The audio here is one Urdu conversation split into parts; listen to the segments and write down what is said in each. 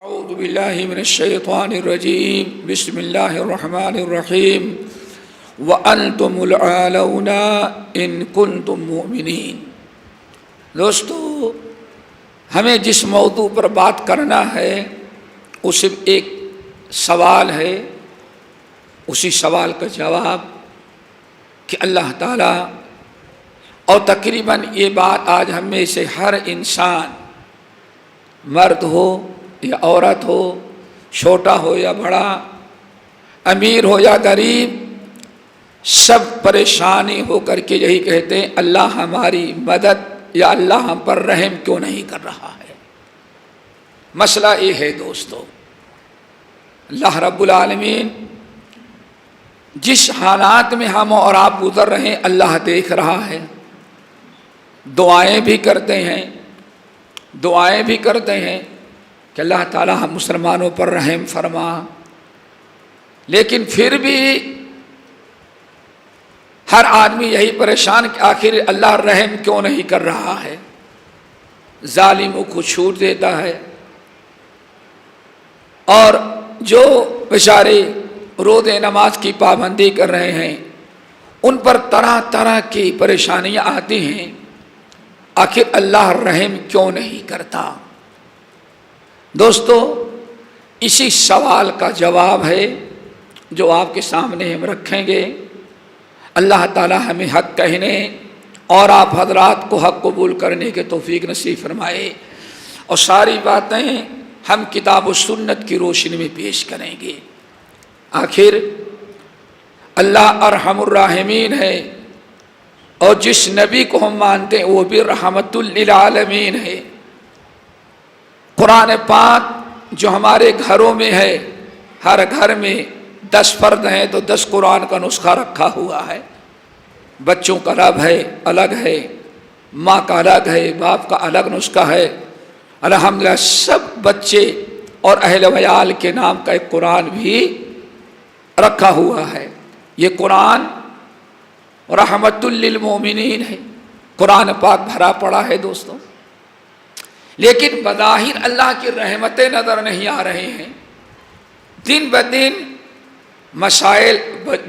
اعوذ باللہ من الشیطان الرجیم بسم اللہ الرحمن الرحیم وَأَنْتُمُ الْعَالَوْنَ إِن كُنْتُم مُؤْمِنِينَ۔ دوستو، ہمیں جس موضوع پر بات کرنا ہے وہ صرف ایک سوال ہے، اسی سوال کا جواب کہ اللہ تعالیٰ، اور تقریباً یہ بات آج ہم میں سے ہر انسان، مرد ہو یا عورت ہو، چھوٹا ہو یا بڑا، امیر ہو یا غریب، سب پریشانی ہو کر کے یہی کہتے ہیں اللہ ہماری مدد یا اللہ ہم پر رحم کیوں نہیں کر رہا ہے۔ مسئلہ یہ ہے دوستو، اللہ رب العالمین جس حالات میں ہم اور آپ گزر رہے ہیں اللہ دیکھ رہا ہے، دعائیں بھی کرتے ہیں کہ اللہ تعالیٰ ہم مسلمانوں پر رحم فرما، لیکن پھر بھی ہر آدمی یہی پریشان کہ آخر اللہ رحم کیوں نہیں کر رہا ہے، ظالموں کو چھوٹ دیتا ہے، اور جو بیچارے روزے نماز کی پابندی کر رہے ہیں ان پر طرح طرح کی پریشانیاں آتی ہیں، آخر اللہ رحم کیوں نہیں کرتا۔ دوستو، اسی سوال کا جواب ہے جو آپ کے سامنے ہم رکھیں گے۔ اللہ تعالی ہمیں حق کہنے اور آپ حضرات کو حق قبول کرنے کے توفیق نصیب فرمائے، اور ساری باتیں ہم کتاب و سنت کی روشنی میں پیش کریں گے۔ آخر اللہ ارحم الراحمین ہے، اور جس نبی کو ہم مانتے ہیں وہ بھی رحمت للعالمین ہے۔ قرآن پاک جو ہمارے گھروں میں ہے، ہر گھر میں 10 فرد ہیں تو 10 قرآن کا نسخہ رکھا ہوا ہے۔ بچوں کا رب ہے الگ ہے، ماں کا الگ ہے، باپ کا الگ نسخہ ہے۔ الحمدللہ سب بچے اور اہل ویال کے نام کا ایک قرآن بھی رکھا ہوا ہے۔ یہ قرآن رحمت للمومنین ہے، قرآن پاک بھرا پڑا ہے دوستوں، لیکن بظاہر اللہ کی رحمتیں نظر نہیں آ رہے ہیں۔ دن بدن مسائل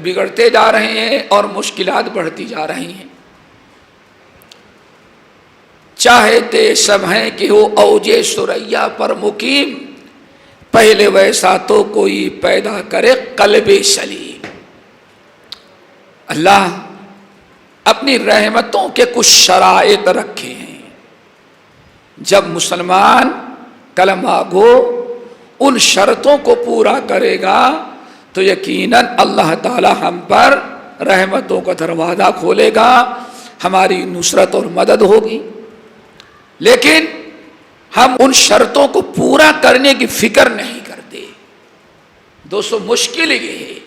بگڑتے جا رہے ہیں اور مشکلات بڑھتی جا رہی ہیں۔ چاہتے سب ہیں کہ وہ اوج ثریا پر مقیم، پہلے ویسا تو کوئی پیدا کرے قلب سلیم۔ اللہ اپنی رحمتوں کے کچھ شرائط رکھے ہیں، جب مسلمان کلمہ گو ان شرطوں کو پورا کرے گا تو یقیناً اللہ تعالی ہم پر رحمتوں کا دروازہ کھولے گا، ہماری نصرت اور مدد ہوگی۔ لیکن ہم ان شرطوں کو پورا کرنے کی فکر نہیں کرتے۔ دوستو، مشکل یہ ہے،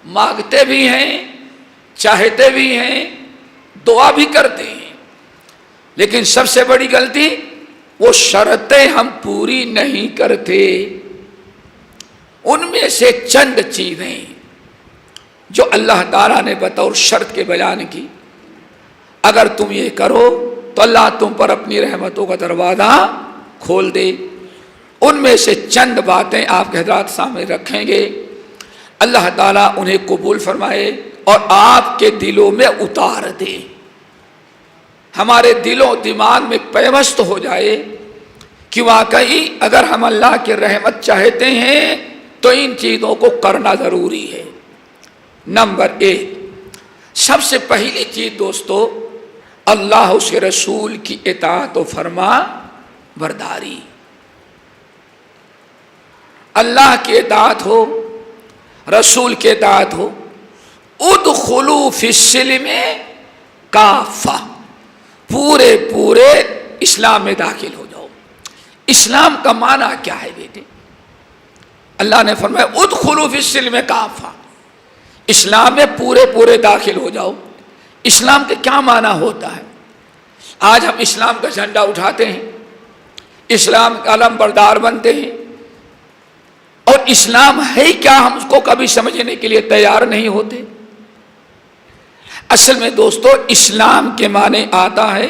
مانگتے بھی ہیں، چاہتے بھی ہیں، دعا بھی کرتے ہیں، لیکن سب سے بڑی غلطی وہ شرطیں ہم پوری نہیں کرتے۔ ان میں سے چند چیزیں جو اللہ تعالیٰ نے بطور شرط کے بیان کی، اگر تم یہ کرو تو اللہ تم پر اپنی رحمتوں کا دروازہ کھول دے۔ ان میں سے چند باتیں آپ کے حضرات سامنے رکھیں گے، اللہ تعالیٰ انہیں قبول فرمائے اور آپ کے دلوں میں اتار دے، ہمارے دل و دماغ میں پیوست ہو جائے کہ واقعی اگر ہم اللہ کی رحمت چاہتے ہیں تو ان چیزوں کو کرنا ضروری ہے۔ نمبر 1، سب سے پہلی چیز دوستو، اللہ اس کے رسول کی اطاعت و فرما برداری۔ اللہ کی اطاعت ہو، رسول کی اطاعت ہو۔ ادخلوا فی السلم کافہ، پورے اسلام میں داخل ہو جاؤ۔ اسلام کا معنی کیا ہے بیٹے؟ اللہ نے فرمایا ادخلوا فی السلم کافہ، اسلام میں پورے داخل ہو جاؤ۔ اسلام کے کیا معنی ہوتا ہے؟ آج ہم اسلام کا جھنڈا اٹھاتے ہیں، اسلام کا علم بردار بنتے ہیں، اور اسلام ہے کیا ہم اس کو کبھی سمجھنے کے لیے تیار نہیں ہوتے۔ اصل میں دوستو اسلام کے معنی آتا ہے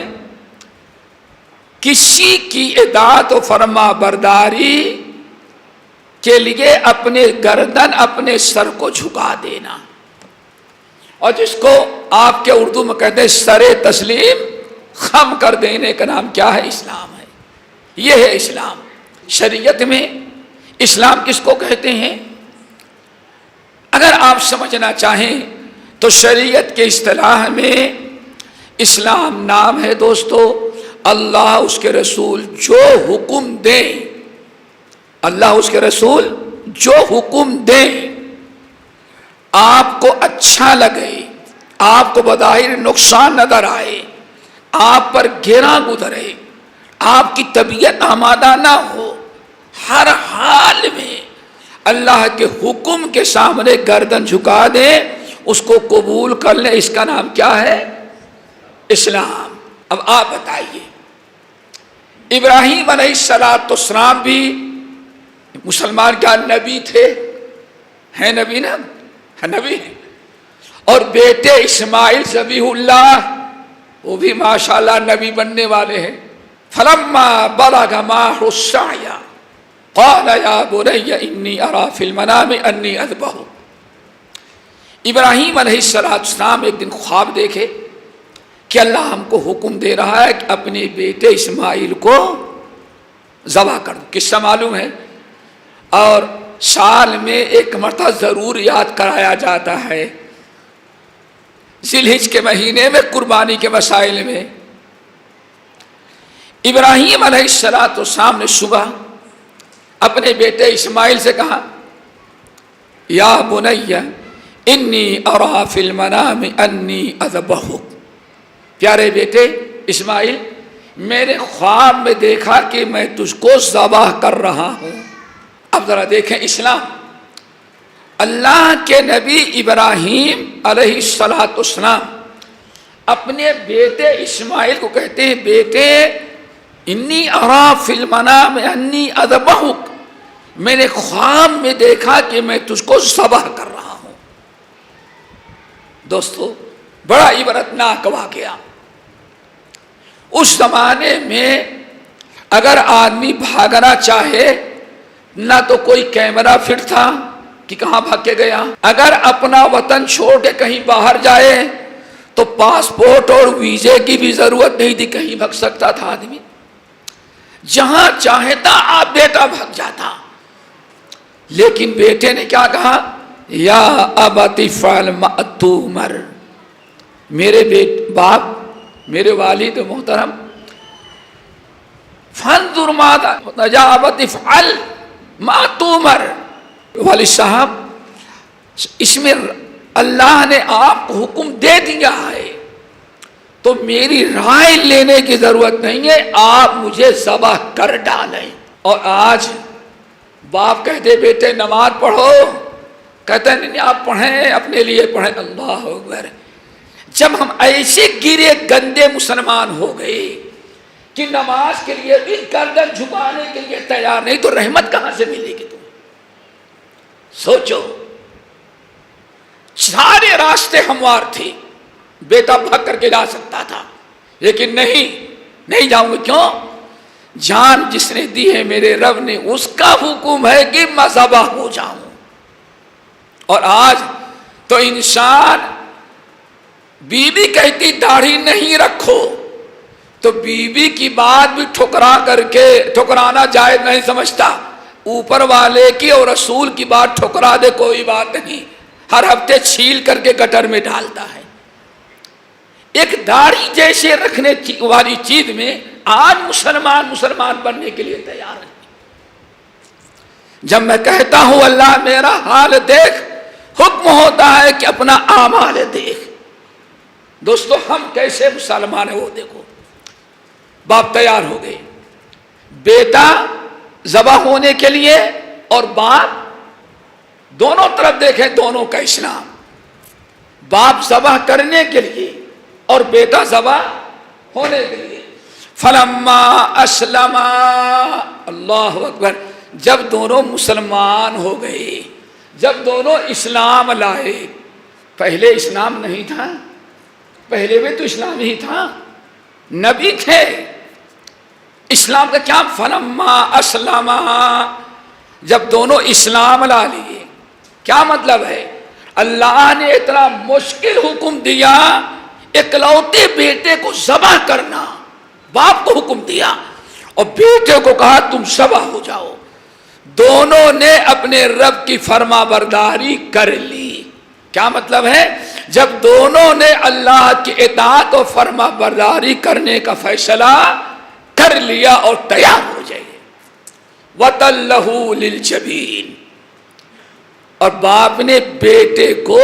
کسی کی اطاعت و فرما برداری کے لیے اپنے گردن اپنے سر کو جھکا دینا، اور جس کو آپ کے اردو میں کہتے ہیں سر تسلیم خم کر دینے کا نام کیا ہے؟ اسلام ہے۔ یہ ہے اسلام۔ شریعت میں اسلام کس کو کہتے ہیں؟ اگر آپ سمجھنا چاہیں تو شریعت کے اصطلاح میں اسلام نام ہے دوستو اللہ اس کے رسول جو حکم دیں، اللہ اس کے رسول جو حکم دیں آپ کو اچھا لگے، آپ کو بظاہر نقصان نظر آئے، آپ پر گھیرا گزرے، آپ کی طبیعت آمادہ نہ ہو، ہر حال میں اللہ کے حکم کے سامنے گردن جھکا دیں، اس کو قبول کر لیں، اس کا نام کیا ہے؟ اسلام۔ اب آپ بتائیے، ابراہیم علیہ السلام بھی مسلمان کیا نبی تھے؟ ہیں نبی نا؟ نبی ہیں۔ اور بیٹے اسماعیل ذبیح اللہ وہ بھی ماشاءاللہ نبی بننے والے ہیں۔ فلما بلغ معه السعي قال يا بني اني ارى في المنام اني اذبحك۔ ابراہیم علیہ السلام ایک دن خواب دیکھے کہ اللہ ہم کو حکم دے رہا ہے کہ اپنے بیٹے اسماعیل کو ذبح کر دو۔ قصہ معلوم ہے، اور سال میں ایک مرتبہ ضرور یاد کرایا جاتا ہے، ذی الحج کے مہینے میں قربانی کے مسائل میں۔ ابراہیم علیہ السلام نے صبح اپنے بیٹے اسماعیل سے کہا یا بنی انی ارا فی المنام انی اذبحک، پیارے بیٹے اسماعیل میں نے خواب میں دیکھا کہ میں تجھ کو ذبح کر رہا ہوں۔ اب ذرا دیکھیں اسلام، اللہ کے نبی ابراہیم علیہ السلام اپنے بیٹے اسماعیل کو کہتے ہیں بیٹے انی ارا فی المنام انی اذبحک، میں نے خواب میں دیکھا کہ میں تجھ کو ذبح کر رہا ہوں۔ دوستو بڑا عبرتناک واقعہ۔ اس زمانے میں اگر آدمی بھاگنا چاہے نہ تو کوئی کیمرہ فٹ تھا کہ کہاں بھاگ کے گیا، اگر اپنا وطن چھوڑ کے کہیں باہر جائے تو پاسپورٹ اور ویزے کی بھی ضرورت نہیں تھی، کہیں بھاگ سکتا تھا آدمی، جہاں چاہتا آپ بیٹا بھاگ جاتا۔ لیکن بیٹے نے کیا کہا؟ یا ابت افعل ما تؤمر، میرے باپ، میرے والد محترم، فانظر ماذا، یا ابت افعل ما تؤمر، والد صاحب اس میں اللہ نے آپ کو حکم دے دیا ہے تو میری رائے لینے کی ضرورت نہیں ہے، آپ مجھے ذبح کر ڈالیں۔ اور آج باپ کہتے بیٹے نماز پڑھو، کہتے ہیں نہیں آپ پڑھیں، اپنے لیے پڑھیں۔ اللہ اکبر، جب ہم ایسے گرے گندے مسلمان ہو گئے کہ نماز کے لیے بھی گردن جھکانے کے لیے تیار نہیں تو رحمت کہاں سے ملے گی؟ تم سوچو، سارے راستے ہموار تھے، بیٹا بھاگ کر کے جا سکتا تھا لیکن نہیں جاؤں گا۔ کیوں؟ جان جس نے دی ہے میرے رب نے، اس کا حکم ہے کہ میں ذبح ہو جاؤں۔ اور آج تو انسان بیوی کہتی داڑھی نہیں رکھو تو بیوی کی بات بھی ٹھکرانا جائز نہیں سمجھتا، اوپر والے کی اور رسول کی بات ٹھکرا دے کوئی بات نہیں، ہر ہفتے چھیل کر کے گٹر میں ڈالتا ہے۔ ایک داڑھی جیسے رکھنے والی چیز میں آج مسلمان بننے کے لیے تیار ہے۔ جب میں کہتا ہوں اللہ میرا حال دیکھ، حکم ہوتا ہے کہ اپنا اعمال دیکھ۔ دوستو ہم کیسے مسلمان ہیں وہ دیکھو۔ باپ تیار ہو گئے، بیٹا ذبح ہونے کے لیے، اور باپ دونوں طرف دیکھیں، دونوں کا اسلام، باپ ذبح کرنے کے لیے اور بیٹا ذبح ہونے کے لیے۔ فلما اسلم، اللہ اکبر، جب دونوں مسلمان ہو گئے، جب دونوں اسلام لائے، پہلے اسلام نہیں تھا، پہلے بھی تو اسلام ہی تھا، نبی تھے، اسلام کا کیا؟ فلما اسلم، جب دونوں اسلام لا لیے. کیا مطلب ہے؟ اللہ نے اتنا مشکل حکم دیا، اکلوتے بیٹے کو ذبح کرنا، باپ کو حکم دیا اور بیٹے کو کہا تم ذبح ہو جاؤ. دونوں نے اپنے رب کی فرما برداری کر لی. کیا مطلب ہے؟ جب دونوں نے اللہ کی اطاعت و فرما برداری کرنے کا فیصلہ کر لیا اور تیار ہو جائے. وَتَلَّهُ لِلْجَبِينِ، اور باپ نے بیٹے کو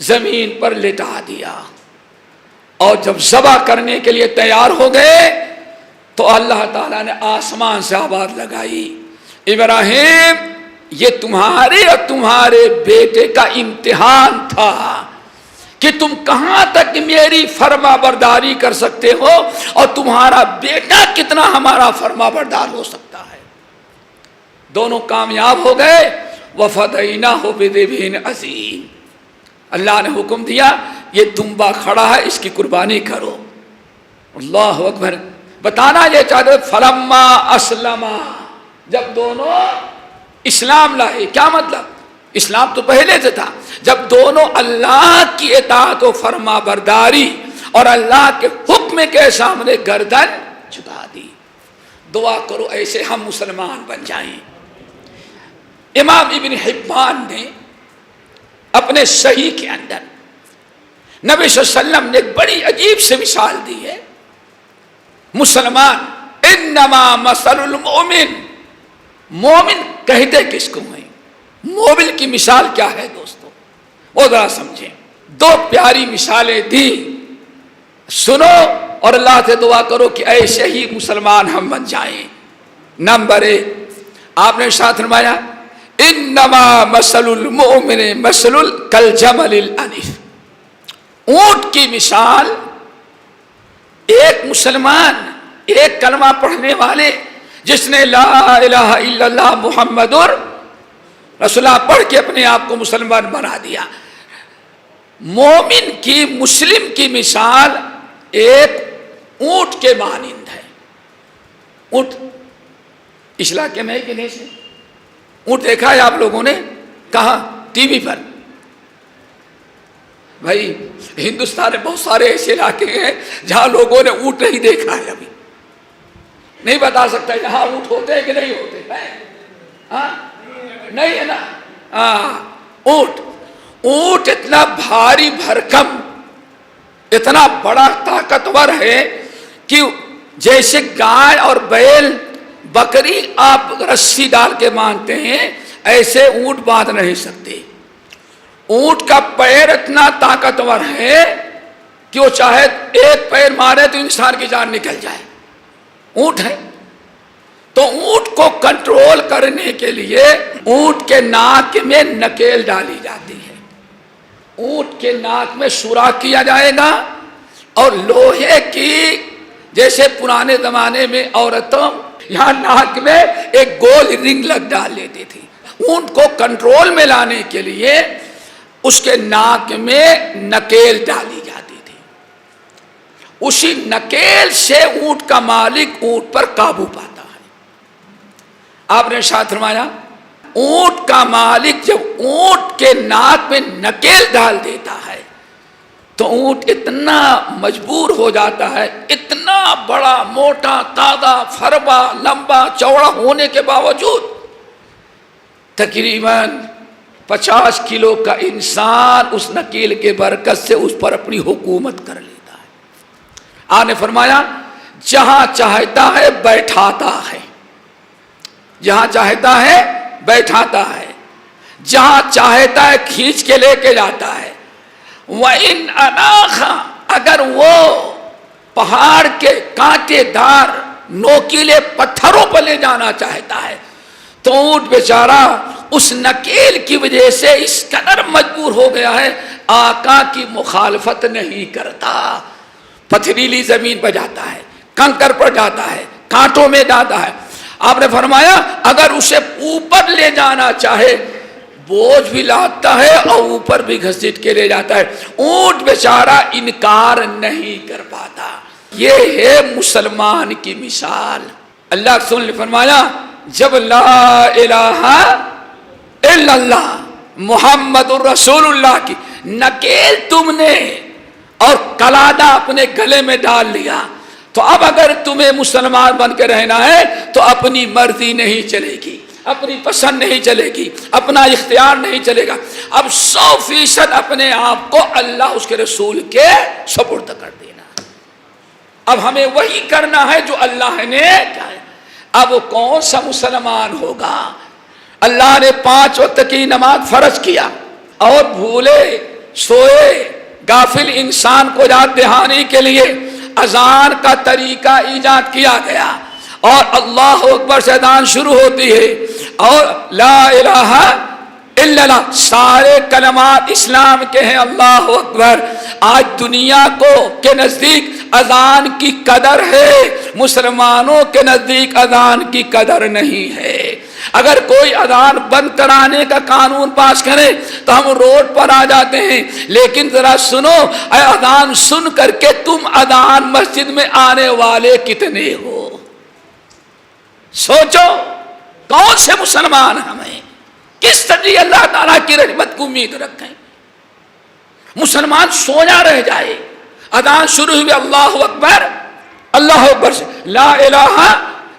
زمین پر لٹا دیا. اور جب ذبح کرنے کے لیے تیار ہو گئے تو اللہ تعالیٰ نے آسمان سے آواز لگائی، ابراہیم یہ تمہارے اور تمہارے بیٹے کا امتحان تھا کہ تم کہاں تک میری فرما برداری کر سکتے ہو اور تمہارا بیٹا کتنا ہمارا فرما بردار ہو سکتا ہے. دونوں کامیاب ہو گئے. وَفَدَيْنَاهُ بِذِبْحٍ عَظِيمٍ، اللہ نے حکم دیا یہ دمبا کھڑا ہے، اس کی قربانی کرو. اللہ اکبر. بتانا یہ چاہتے فَلَمَّا أَسْلَمَا، جب دونوں اسلام لائے. کیا مطلب؟ اسلام تو پہلے سے تھا. جب دونوں اللہ کی اطاعت و فرما برداری اور اللہ کے حکم کے سامنے گردن جھکا دی. دعا کرو ایسے ہم مسلمان بن جائیں. امام ابن حبان نے اپنے صحیح کے اندر نبی صلی اللہ علیہ وسلم نے ایک بڑی عجیب سے مثال دی ہے. مسلمان انما مثل المؤمن، مومن کہتے کس کو ہیں؟ مومن کی مثال کیا ہے دوستو؟ وہ ذرا سمجھیں. دو پیاری مثالیں دی، سنو اور اللہ سے دعا کرو کہ ایسے ہی مسلمان ہم بن جائیں. نمبر 1، آپ نے ساتھ فرمایا انما مثل المؤمن مثل کالجمل الانف. اونٹ کی مثال، ایک مسلمان، ایک کلمہ پڑھنے والے جس نے لا الہ الا اللہ محمد رسول اللہ پڑھ کے اپنے آپ کو مسلمان بنا دیا. مومن کی، مسلم کی مثال ایک اونٹ کے مانند ہے. اونٹ اس علاقے میں ہے کہ نہیں سے؟ اونٹ دیکھا ہے آپ لوگوں نے؟ کہاں؟ ٹی وی پر. بھائی ہندوستان میں بہت سارے ایسے علاقے ہیں جہاں لوگوں نے اونٹ نہیں دیکھا ہے. ابھی نہیں بتا سکتا یہاں اونٹ ہوتے ہیں کہ نہیں ہوتے. ہاں نہیں ہے نا. اونٹ اتنا بھاری بھرکم، اتنا بڑا طاقتور ہے کہ جیسے گائے اور بیل بکری آپ رسی ڈال کے باندھتے ہیں، ایسے اونٹ باندھ نہیں سکتے. اونٹ کا پیر اتنا طاقتور ہے کہ وہ چاہے ایک پیر مارے تو انسان کی جان نکل جائے. اونٹ ہے تو اونٹ کو کنٹرول کرنے کے لیے اونٹ کے ناک میں نکیل ڈالی جاتی ہے. اونٹ کے ناک میں سوراخ کیا جائے گا اور لوہے کی، جیسے پرانے زمانے میں عورتوں یہاں ناک میں ایک گول رنگ لگ ڈال لیتی تھی. اونٹ کو کنٹرول میں لانے کے لیے اس کے ناک میں نکیل ڈالی جاتی تھی. اسی نکیل سے اونٹ کا مالک اونٹ پر قابو پاتا ہے. آپ نے ارشاد فرمایا اونٹ کا مالک جب اونٹ کے ناک میں نکیل ڈال دیتا ہے تو اونٹ اتنا مجبور ہو جاتا ہے، اتنا بڑا موٹا تازہ فربا لمبا چوڑا ہونے کے باوجود تقریباً 50 کلو کا انسان اس نکیل کے برکت سے اس پر اپنی حکومت کر لیتا ہے. آپ نے فرمایا جہاں چاہتا ہے بیٹھاتا ہے، جہاں چاہتا ہے بیٹھاتا ہے، جہاں چاہتا ہے کھینچ کے لے کے جاتا ہے. وَإِنْ أَنَاخَ، اگر وہ پہاڑ کے کانٹے دار نوکیلے پتھروں پر لے جانا چاہتا ہے تو اونٹ بیچارہ اس نکیل کی وجہ سے اس قدر مجبور ہو گیا ہے، آقا کی مخالفت نہیں کرتا. پتھریلی زمین پر جاتا ہے، کنکر پر جاتا ہے، کانٹوں میں جاتا ہے. آپ نے فرمایا اگر اسے اوپر لے جانا چاہے بوجھ بھی لاتا ہے اور اوپر بھی گھسیٹ کے لے جاتا ہے. اونٹ بیچارہ انکار نہیں کر پاتا. یہ ہے مسلمان کی مثال. اللہ رسول نے فرمایا جب لا الہ الا اللہ محمد الرسول اللہ کی نکیل تم نے اور کلادہ اپنے گلے میں ڈال لیا، تو اب اگر تمہیں مسلمان بن کے رہنا ہے تو اپنی مرضی نہیں چلے گی، اپنی پسند نہیں چلے گی، اپنا اختیار نہیں چلے گا، اب 100% اپنے آپ کو اللہ اس کے رسول کے سپرد کر دینا۔ اب ہمیں وہی کرنا ہے جو اللہ نے کہا ہے۔ اب کون سا مسلمان ہوگا؟ اللہ نے 5 وقت کی نماز فرض کیا اور بھولے سوئے غافل انسان کو یاد دہانی کے لیے اذان کا طریقہ ایجاد کیا گیا، اور اللہ اکبر سے اذان شروع ہوتی ہے، اور لا الہ الا اللہ سارے کلمات اسلام کے ہیں، اللہ اکبر۔ آج دنیا کو کے نزدیک اذان کی قدر ہے، مسلمانوں کے نزدیک اذان کی قدر نہیں ہے۔ اگر کوئی اذان بند کرانے کا قانون پاس کرے تو ہم روڈ پر آ جاتے ہیں، لیکن ذرا سنو، اے اذان سن کر کے تم اذان مسجد میں آنے والے کتنے ہو؟ سوچو کون سے مسلمان ہمیں کس طرح اللہ تعالیٰ کی رحمت کو امید رکھیں؟ مسلمان سویا رہ جائے، اذان شروع ہوئی اللہ اکبر سے لا الہ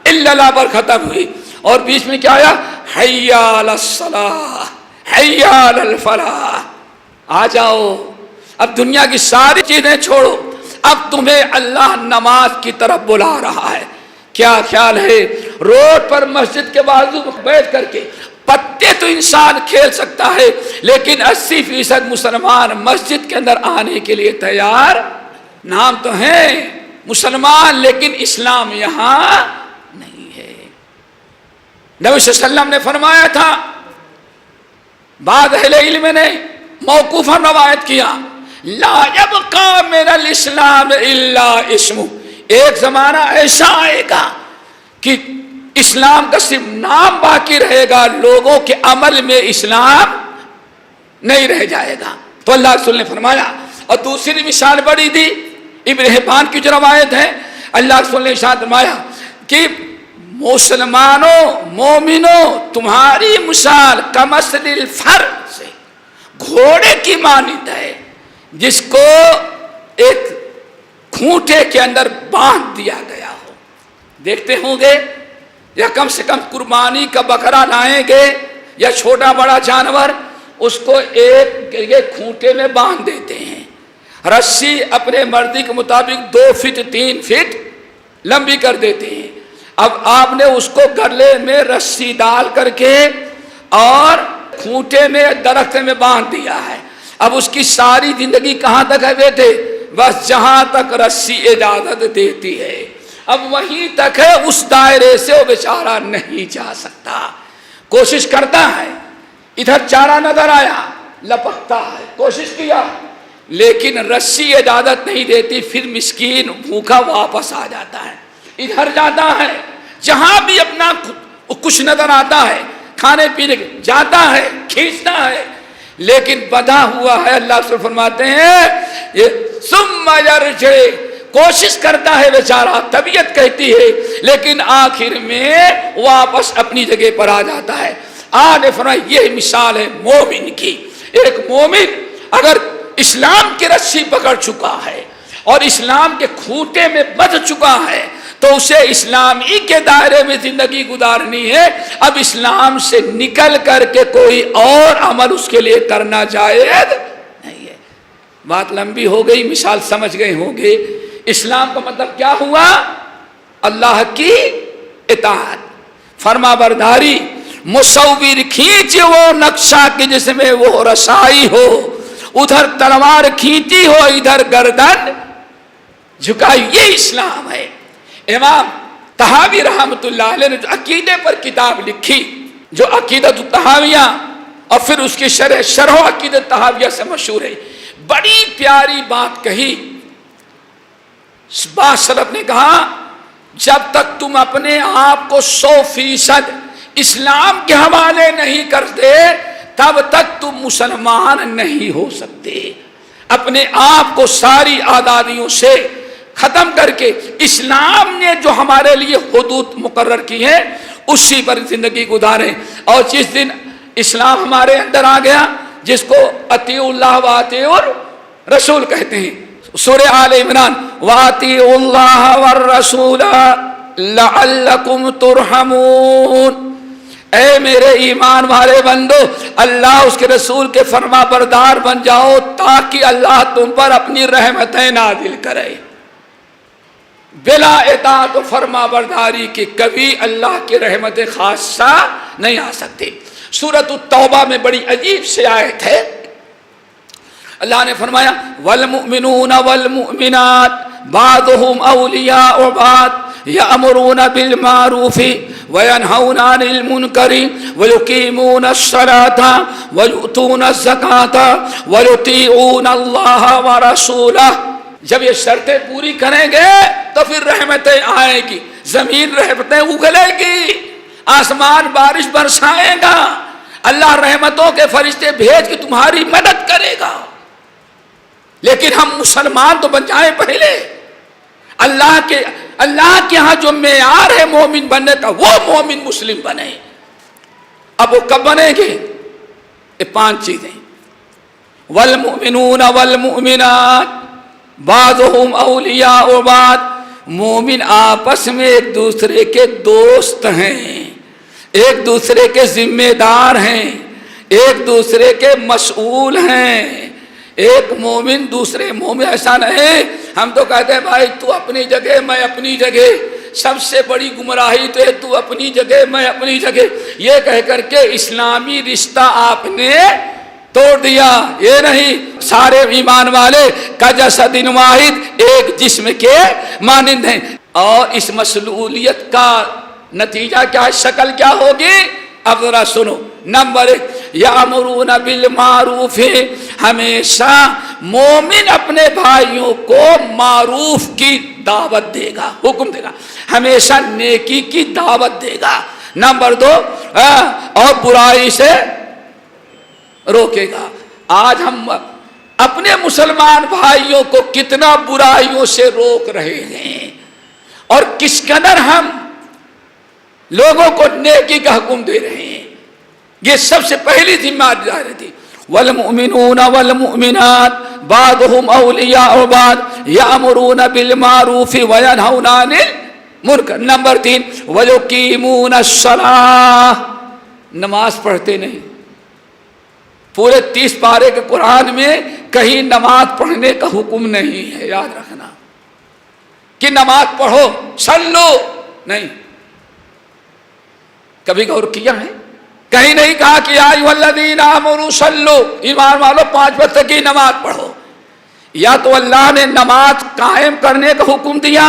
الا اللہ پر ختم ہوئی، اور بیچ میں کیا آیا؟ حی علی الصلاۃ حی علی الفلاح۔ آ جاؤ، اب دنیا کی ساری چیزیں چھوڑو، اب تمہیں اللہ نماز کی طرف بلا رہا ہے۔ کیا خیال ہے؟ روڈ پر مسجد کے بازو بیٹھ کر کے پتے تو انسان کھیل سکتا ہے، لیکن 80% مسلمان مسجد کے اندر آنے کے لیے تیار۔ نام تو ہیں مسلمان، لیکن اسلام یہاں نہیں ہے۔ نبی صلی اللہ علیہ وسلم نے فرمایا تھا، بعض اہل علم نے موقوفاً روایت کیا، لا یبقى من الاسلام الا اسمہ، ایک زمانہ ایسا آئے گا کہ اسلام کا صرف نام باقی رہے گا، لوگوں کے عمل میں اسلام نہیں رہ جائے گا۔ تو اللہ رسول نے فرمایا، اور دوسری مثال بڑی تھی، ابن حبان کی جو روایت ہے، اللہ رسول نے ارشاد فرمایا کہ مسلمانوں مومنوں تمہاری مثال کمثل الفر سے گھوڑے کی مانند ہے، جس کو ایک کھوٹے کے اندر باندھ دیا گیا ہو۔ دیکھتے ہوں گے، یا کم سے کم قربانی کا بکرا لائیں گے یا چھوٹا بڑا جانور، اس کو ایک کھوٹے میں باندھ دیتے ہیں، رسی اپنے مرضی کے مطابق 2 فٹ 3 فٹ لمبی کر دیتے ہیں۔ اب آپ نے اس کو گلے میں رسی ڈال کر کے اور کھوٹے میں درخت میں باندھ دیا ہے، اب اس کی ساری زندگی کہاں تک ہے بیٹے؟ بس جہاں تک رسی اجازت دیتی ہے، اب وہیں تک ہے، اس دائرے سے وہ بیچارہ نہیں جا سکتا۔ کوشش کرتا ہے، ادھر چارہ نظر آیا لپکتا ہے، کوشش کیا، لیکن رسی اجازت نہیں دیتی، پھر مسکین بھوکا واپس آ جاتا ہے۔ ادھر جاتا ہے، جہاں بھی اپنا کچھ نظر آتا ہے، کھانے پینے جاتا ہے، کھینچتا ہے، لیکن بندھا ہوا ہے۔ اللہ سے فرماتے ہیں یہ ثم یرجع، کوشش کرتا ہے بیچارہ، طبیعت کہتی ہے، لیکن آخر میں واپس اپنی جگہ پر آ جاتا ہے۔ آج فرمایا یہ مثال ہے مومن کی۔ ایک مومن اگر اسلام کی رسی پکڑ چکا ہے اور اسلام کے کھوٹے میں بندھ چکا ہے تو اسے اسلامی کے دائرے میں زندگی گزارنی ہے۔ اب اسلام سے نکل کر کے کوئی اور عمل اس کے لیے کرنا جائز نہیں ہے۔ بات لمبی ہو گئی، مثال سمجھ گئے ہوں گے۔ اسلام کا مطلب کیا ہوا؟ اللہ کی اطاعت، فرما برداری، مصور کھینچے وہ نقشہ کہ جس میں وہ رسائی ہو، ادھر تلوار کھینچی ہو ادھر گردن جھکائی، یہ اسلام ہے۔ امام طحاوی رحمۃ اللہ علیہ نے جو عقیدے پر کتاب لکھی، جو عقیدۃ الطحاویہ، اور پھر اس کی شرح عقیدۃ طحاویہ سے مشہور ہے، بڑی پیاری بات کہی۔ بعض سلف نے کہا جب تک تم اپنے آپ کو 100% اسلام کے حوالے نہیں کرتے تب تک تم مسلمان نہیں ہو سکتے۔ اپنے آپ کو ساری آزادیوں سے ختم کر کے اسلام نے جو ہمارے لیے حدود مقرر کی ہیں اسی پر زندگی گزاریں. اور جس دن اسلام ہمارے اندر آ گیا، جس کو اطیعوا اللہ و اطیعوا الرسول کہتے ہیں، سورہ آل عمران، وَأَطِيعُوا اللَّهَ وَالرَّسُولَ لَعَلَّكُمْ تُرْحَمُونَ. اے میرے ایمان والے بندو، اللہ اس کے رسول کے فرما بردار بن جاؤ تاکہ اللہ تم پر اپنی رحمتیں نازل کرے. بلا اطاعت و فرما برداری کی کبھی اللہ کی رحمت خاصہ نہیں آ سکتی. سورۃ التوبہ میں بڑی عجیب سی آیت ہے. اللہ نے فرمایا والمؤمنون والمؤمنات بعضهم اولیاء بعض یأمرون بالمعروف وینہون عن المنکر ویقیمون الصلاة ویؤتون الزکاة ویطیعون اللہ ورسولہ. جب یہ شرطیں پوری کریں گے تو پھر رحمتیں آئیں گی، زمین رحمتیں اگلے گی، آسمان بارش برسائے گا، اللہ رحمتوں کے فرشتے بھیج کے تمہاری مدد کرے گا. لیکن ہم مسلمان تو بن جائیں پہلے. اللہ کے ہاں جو معیار ہے مومن بننے کا وہ مومن مسلم بنے. اب وہ کب بنیں گے؟ یہ 5 چیزیں. والمؤمنون والمؤمنات بعضهم اولیاء بعض. مومن آپس میں ایک دوسرے کے دوست ہیں، ایک دوسرے کے ذمہ دار ہیں، ایک دوسرے کے مسئول ہیں. ایک مومن دوسرے مومن ایسا نہیں ہم تو کہتے ہیں بھائی تو اپنی جگہ میں اپنی جگہ، سب سے بڑی گمراہی تو ہے تو اپنی جگہ میں اپنی جگہ، یہ کہہ کر کے اسلامی رشتہ آپ نے توڑ دیا. یہ نہیں، سارے ایمان والے کا جسد واحد ایک جسم کے مانند ہیں. اور اس مسئولیت کا نتیجہ کیا، شکل کیا ہوگی؟ اب ذرا سنو. نمبر 1 یامرون بالمعروف. ہمیشہ مومن اپنے بھائیوں کو معروف کی دعوت دے گا، حکم دے گا، ہمیشہ نیکی کی دعوت دے گا. نمبر 2 اور برائی سے روکے گا. آج ہم اپنے مسلمان بھائیوں کو کتنا برائیوں سے روک رہے ہیں اور کس قدر ہم لوگوں کو نیکی کا حکم دے رہے ہیں. یہ سب سے پہلی ذمہ داری تھی. والمؤمنون والمؤمنات بعضهم اولیاء بعض یأمرون بالمعروف وینہون عن المنکر. نمبر 3 ویقیمون الصلاۃ. نماز پڑھتے نہیں. پورے 30 پارے کے قرآن میں کہیں نماز پڑھنے کا حکم نہیں ہے، یاد رکھنا کہ نماز پڑھو صلو نہیں. کبھی غور کیا ہے؟ کہیں نہیں کہا کہ یا ایھا الذین آمنوا صلوا، ایمان والو 5 وقت کی نماز پڑھو. یا تو اللہ نے نماز قائم کرنے کا حکم دیا،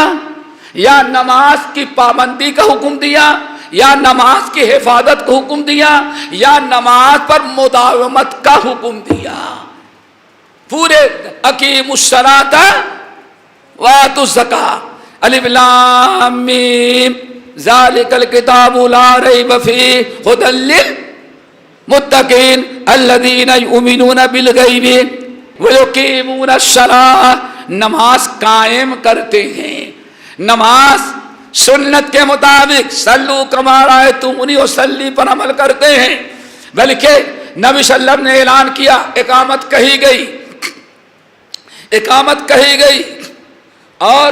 یا نماز کی پابندی کا حکم دیا، یا نماز کی حفاظت کا حکم دیا، یا نماز پر مداومت کا حکم دیا. پورے اقیموا الصلاۃ وآتوا الزکاۃ. الف لام میم ذالک الکتاب لا ریب فیہ ھدی للمتقین الذین یؤمنون بالغیب ویقیمون الصلاۃ. نماز قائم کرتے ہیں، نماز سنت کے مطابق صلو کما رأیتمونی اصلی پر عمل کرتے ہیں. بلکہ نبی صلی اللہ علیہ وسلم نے اعلان کیا، اقامت کہی گئی، اقامت کہی گئی، اور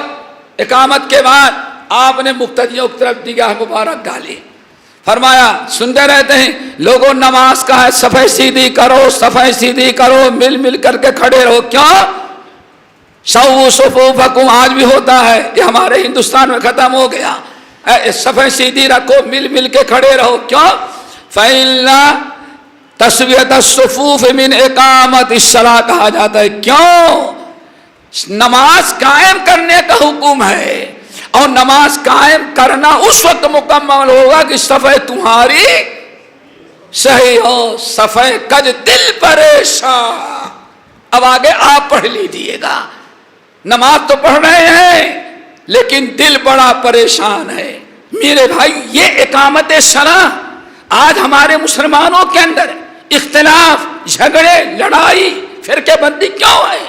اقامت کے بعد آپ نے مقتدیوں کی طرف نگاہ مبارک ڈالی. فرمایا سنتے رہتے ہیں لوگوں نماز کا ہے صفیں سیدھی کرو، صفیں سیدھی کرو، مل مل کر کے کھڑے رہو. کیوں؟ سووا صفوفکم آج بھی ہوتا ہے، یہ ہمارے ہندوستان میں ختم ہو گیا. صفیں سیدھی رکھو، مل مل کے کھڑے رہو. کیوں؟ فإن تسویۃ الصفوف من اقامت الصلاۃ کہا جاتا ہے. کیوں؟ نماز قائم کرنے کا حکم ہے، اور نماز قائم کرنا اس وقت مکمل ہوگا کہ صفیں تمہاری صحیح ہو. صفیں کج دل پریشان. اب آگے آپ پڑھ لیجیے گا. نماز تو پڑھ رہے ہیں لیکن دل بڑا پریشان ہے. میرے بھائی یہ اقامت صلاۃ آج ہمارے مسلمانوں کے اندر اختلاف، جھگڑے، لڑائی، فرقے بندی کیوں ہے؟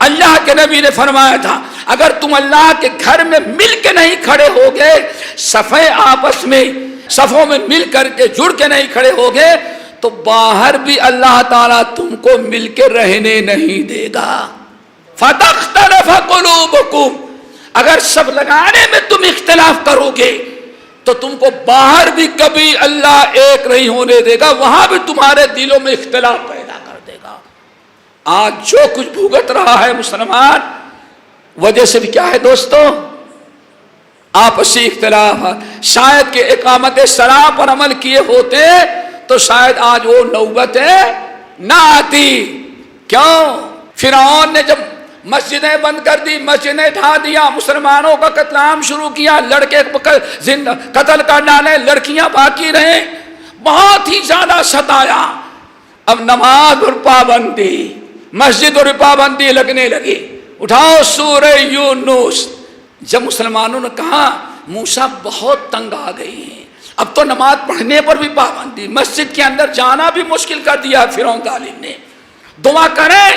اللہ کے نبی نے فرمایا تھا اگر تم اللہ کے گھر میں مل کے نہیں کھڑے ہوگے، صفیں آپس میں صفوں میں مل کر کے جڑ کے نہیں کھڑے ہوگے، تو باہر بھی اللہ تعالیٰ تم کو مل کے رہنے نہیں دے گا۔ فَتَخْتَلَفَ قُلُوبُكُمْ، اگر سب لگانے میں تم اختلاف کرو گے تو تم کو باہر بھی کبھی اللہ ایک نہیں ہونے دے گا، وہاں بھی تمہارے دلوں میں اختلاف پیدا کر دے گا۔ آج جو کچھ بھگت رہا ہے مسلمان، وجہ سے بھی کیا ہے دوستو؟ آپسی اختلافات۔ شاید کہ اقامت صلاح پر عمل کیے ہوتے تو شاید آج وہ نوبت نہ آتی۔ کیوں؟ فرعون نے جب مسجدیں بند کر دی، مسجدیں ڈھا دیا، مسلمانوں کا قتل عام شروع کیا، لڑکے قتل کر ڈالے، لڑکیاں باقی رہیں، بہت ہی زیادہ ستایا۔ اب نماز اور پابندی، مسجد اور پابندی لگنے لگی۔ اٹھاؤ سورہ یونس۔ جب مسلمانوں نے کہا موسیٰ بہت تنگ آ گئی ہیں، اب تو نماز پڑھنے پر بھی پابندی، مسجد کے اندر جانا بھی مشکل کر دیا فرعون ظالم نے، دعا کریں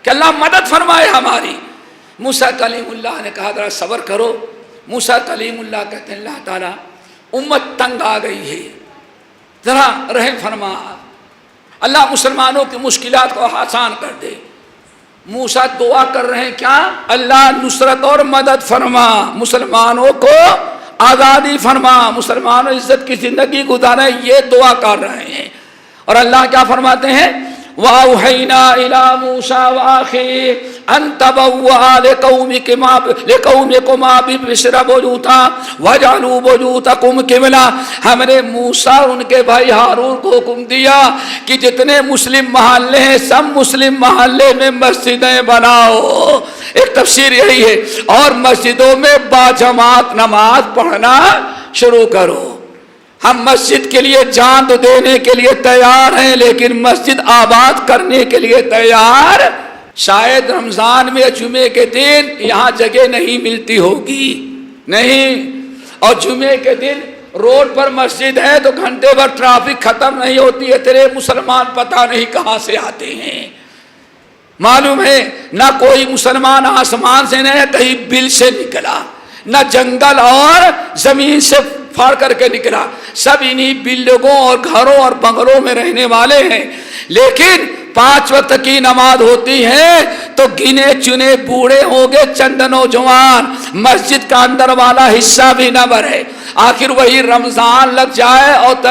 کہ اللہ مدد فرمائے ہماری۔ موسیٰ کلیم اللہ نے کہا ذرا صبر کرو۔ موسیٰ کلیم اللہ کہتے ہیں اللہ تعالیٰ امت تنگ آ گئی ہے، ذرا رحم فرما، اللہ مسلمانوں کی مشکلات کو آسان کر دے۔ موسیٰ دعا کر رہے ہیں کیا؟ اللہ نصرت اور مدد فرما، مسلمانوں کو آزادی فرما، مسلمانوں عزت کی زندگی گزاریں، یہ دعا کر رہے ہیں۔ اور اللہ کیا فرماتے ہیں؟ وَأَوْحَيْنَا إِلَى مُوسَىٰ وَأَخِيهِ أَن تَبَوَّآ لِقَوْمِكُمَا بِمِصْرَ بُيُوتًا وَاجْعَلُوا بُيُوتَكُمْ قِبْلَةً۔ ہم نے موسیٰ اور ان کے بھائی ہارون کو حکم دیا کہ جتنے مسلم محلے ہیں سب مسلم محلے میں مسجدیں بناؤ۔ ایک تفسیر یہی ہے، اور مسجدوں میں باجماعت نماز پڑھنا شروع کرو۔ ہم مسجد کے لیے جان تو دینے کے لیے تیار ہیں، لیکن مسجد آباد کرنے کے لیے تیار۔ شاید رمضان میں جمعے کے دن یہاں جگہ نہیں ملتی ہوگی، نہیں، اور جمعے کے دن روڈ پر مسجد ہے تو گھنٹے بھر ٹریفک ختم نہیں ہوتی ہے، تیرے مسلمان پتہ نہیں کہاں سے آتے ہیں۔ معلوم ہے نہ کوئی مسلمان آسمان سے نہیں، کہیں بل سے نکلا، نہ جنگل اور زمین سے پھاڑ کر کے نکلا، سب انہی بلڈنگوں اور گھروں اور بنگلوں میں رہنے والے ہیں۔ لیکن 5 وقت کی نماز ہوتی ہے تو گنے چنے بوڑھے ہوں گے، چند نوجوان، مسجد کا اندر والا حصہ بھی نہ بھرے۔ آخر وہی رمضان لگ جائے اور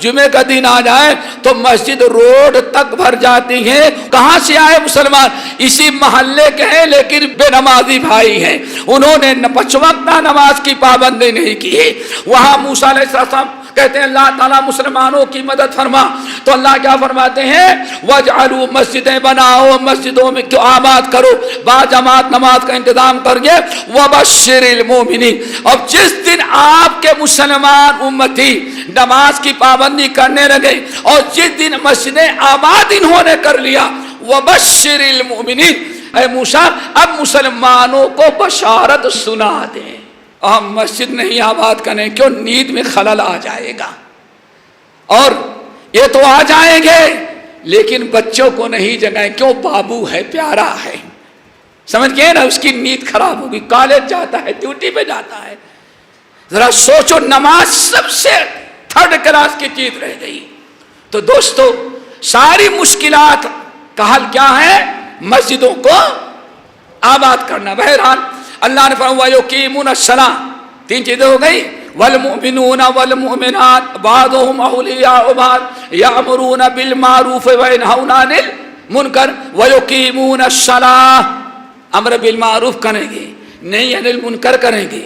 جمعے کا دن آ جائے تو مسجد روڈ تک بھر جاتی ہے۔ کہاں سے آئے مسلمان؟ اسی محلے کے ہیں لیکن بے نمازی بھائی ہیں، انہوں نے 5 وقت نماز کی پابندی نہیں کی ہے۔ وہاں موسیٰ علیہ السلام کہتے ہیں اللہ تعالیٰ مسلمانوں کی مدد فرما، تو اللہ کیا فرماتے ہیں؟ وَاجْعَلُوا، مسجدیں بناؤ، مسجدوں میں کیوں آباد کرو، باجماعت نماز کا انتظام کریے۔ وَبَشِّرِ الْمُؤْمِنِينَ، اب جس دن آپ کے مسلمان امتی نماز کی پابندی کرنے لگے اور جس دن مسجدیں آباد انہوں نے کر لیا، وَبَشِّرِ الْمُؤْمِنِينَ، اے موسیٰ اب مسلمانوں کو بشارت سنا دیں۔ ہم مسجد نہیں آباد کریں، کیوں؟ نیند میں خلل آ جائے گا، اور یہ تو آ جائیں گے لیکن بچوں کو نہیں جگائیں، کیوں؟ بابو ہے، پیارا ہے، سمجھ گئے نا، اس کی نیند خراب ہوگی، کالج جاتا ہے، ڈیوٹی پہ جاتا ہے۔ ذرا سوچو، نماز سب سے 3rd کلاس کی چیز رہ گئی۔ تو دوستو ساری مشکلات کا حل کیا ہے؟ مسجدوں کو آباد کرنا۔ بہرحال اللہ نے فرمایا وَيُقِيمُونَ الصَّلَاةَ، 3 چیزیں ہو گئی، وَالْمُؤْمِنُونَ وَالْمُؤْمِنَاتُ بَعْضُهُمْ أَوْلِيَاءُ بَعْضٍ يَأْمُرُونَ بِالْمَعْرُوفِ وَيَنْهَوْنَ عَنِ الْمُنكَرِ وَيُقِيمُونَ الصَّلَاةَ، امر بالمعروف کریں گے، نہیں عن المنکر کریں گے،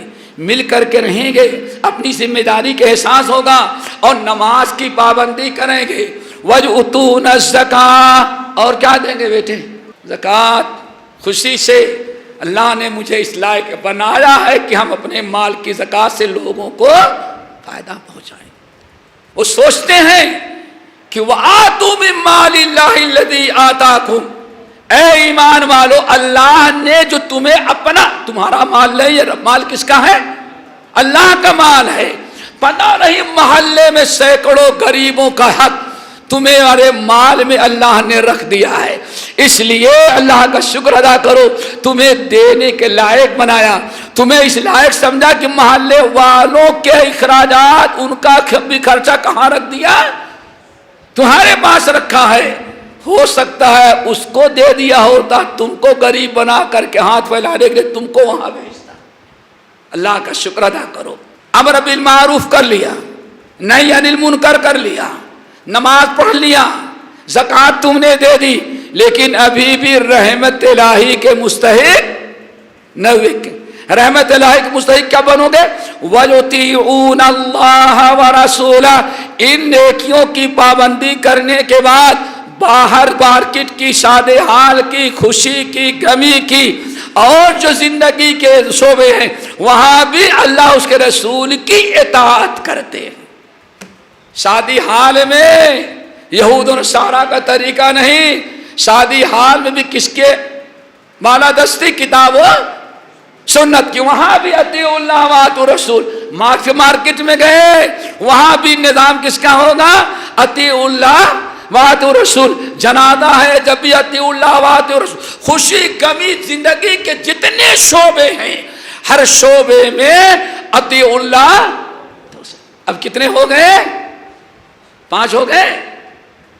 مل کر کے رہیں گے، اپنی ذمہ داری کے احساس ہوگا اور نماز کی پابندی کریں گے۔ وَيُؤْتُونَ الزَّكَاةَ، اور کیا دیں گے بیٹے؟ زکوٰۃ۔ خوشی سے اللہ نے مجھے اس لائق بنایا ہے کہ ہم اپنے مال کی زکوٰۃ سے لوگوں کو فائدہ پہنچائیں۔ وہ سوچتے ہیں کہ وَآتُوا مِن مَّالِ اللَّهِ الَّذِي آتَاكُمْ، اے ایمان والو، اللہ نے جو تمہیں اپنا، تمہارا مال لے، یہ مال کس کا ہے؟ اللہ کا مال ہے۔ پتہ نہیں محلے میں سینکڑوں غریبوں کا حق تمہارے مال میں اللہ نے رکھ دیا ہے، اس لیے اللہ کا شکر ادا کرو، تمہیں دینے کے لائق بنایا، تمہیں اس لائق سمجھا کہ محلے والوں کے اخراجات ان کا بھی خرچہ کہاں رکھ دیا، تمہارے پاس رکھا ہے۔ ہو سکتا ہے اس کو دے دیا ہوتا، تم کو غریب بنا کر کے ہاتھ پھیلانے کے لیے تم کو وہاں بھیجتا۔ اللہ کا شکر ادا کرو، امر بالمعروف کر لیا، نہی عن المنکر کر لیا، نماز پڑھ لیا، زکوٰۃ تم نے دے دی، لیکن ابھی بھی رحمت الہی کے مستحق نہ ہوئے۔ رحمت الہی کے مستحق کیا بنو گے؟ وَيُطِيعُونَ اللَّهَ وَرَسُولَهُ، ان نیکیوں کی پابندی کرنے کے بعد باہر مارکیٹ کی، سادے حال کی، خوشی کی، غمی کی اور جو زندگی کے شعبے ہیں وہاں بھی اللہ اس کے رسول کی اطاعت کرتے ہیں۔ شادی حال میں یہود و نصارہ کا طریقہ نہیں، شادی حال میں بھی کس کے بالادستی؟ کتاب و سنت کی، وہاں بھی اطیعوا اللہ واطیعوا الرسول۔ مارکیٹ میں گئے وہاں بھی نظام کس کا ہوگا؟ اطیعوا اللہ واطیعوا الرسول۔ جنازہ ہے جب بھی اطیعوا اللہ واطیعوا الرسول۔ خوشی غمی زندگی کے جتنے شعبے ہیں ہر شعبے میں اطیعوا اللہ۔ اب کتنے ہو گئے؟ 5 ہو گئے۔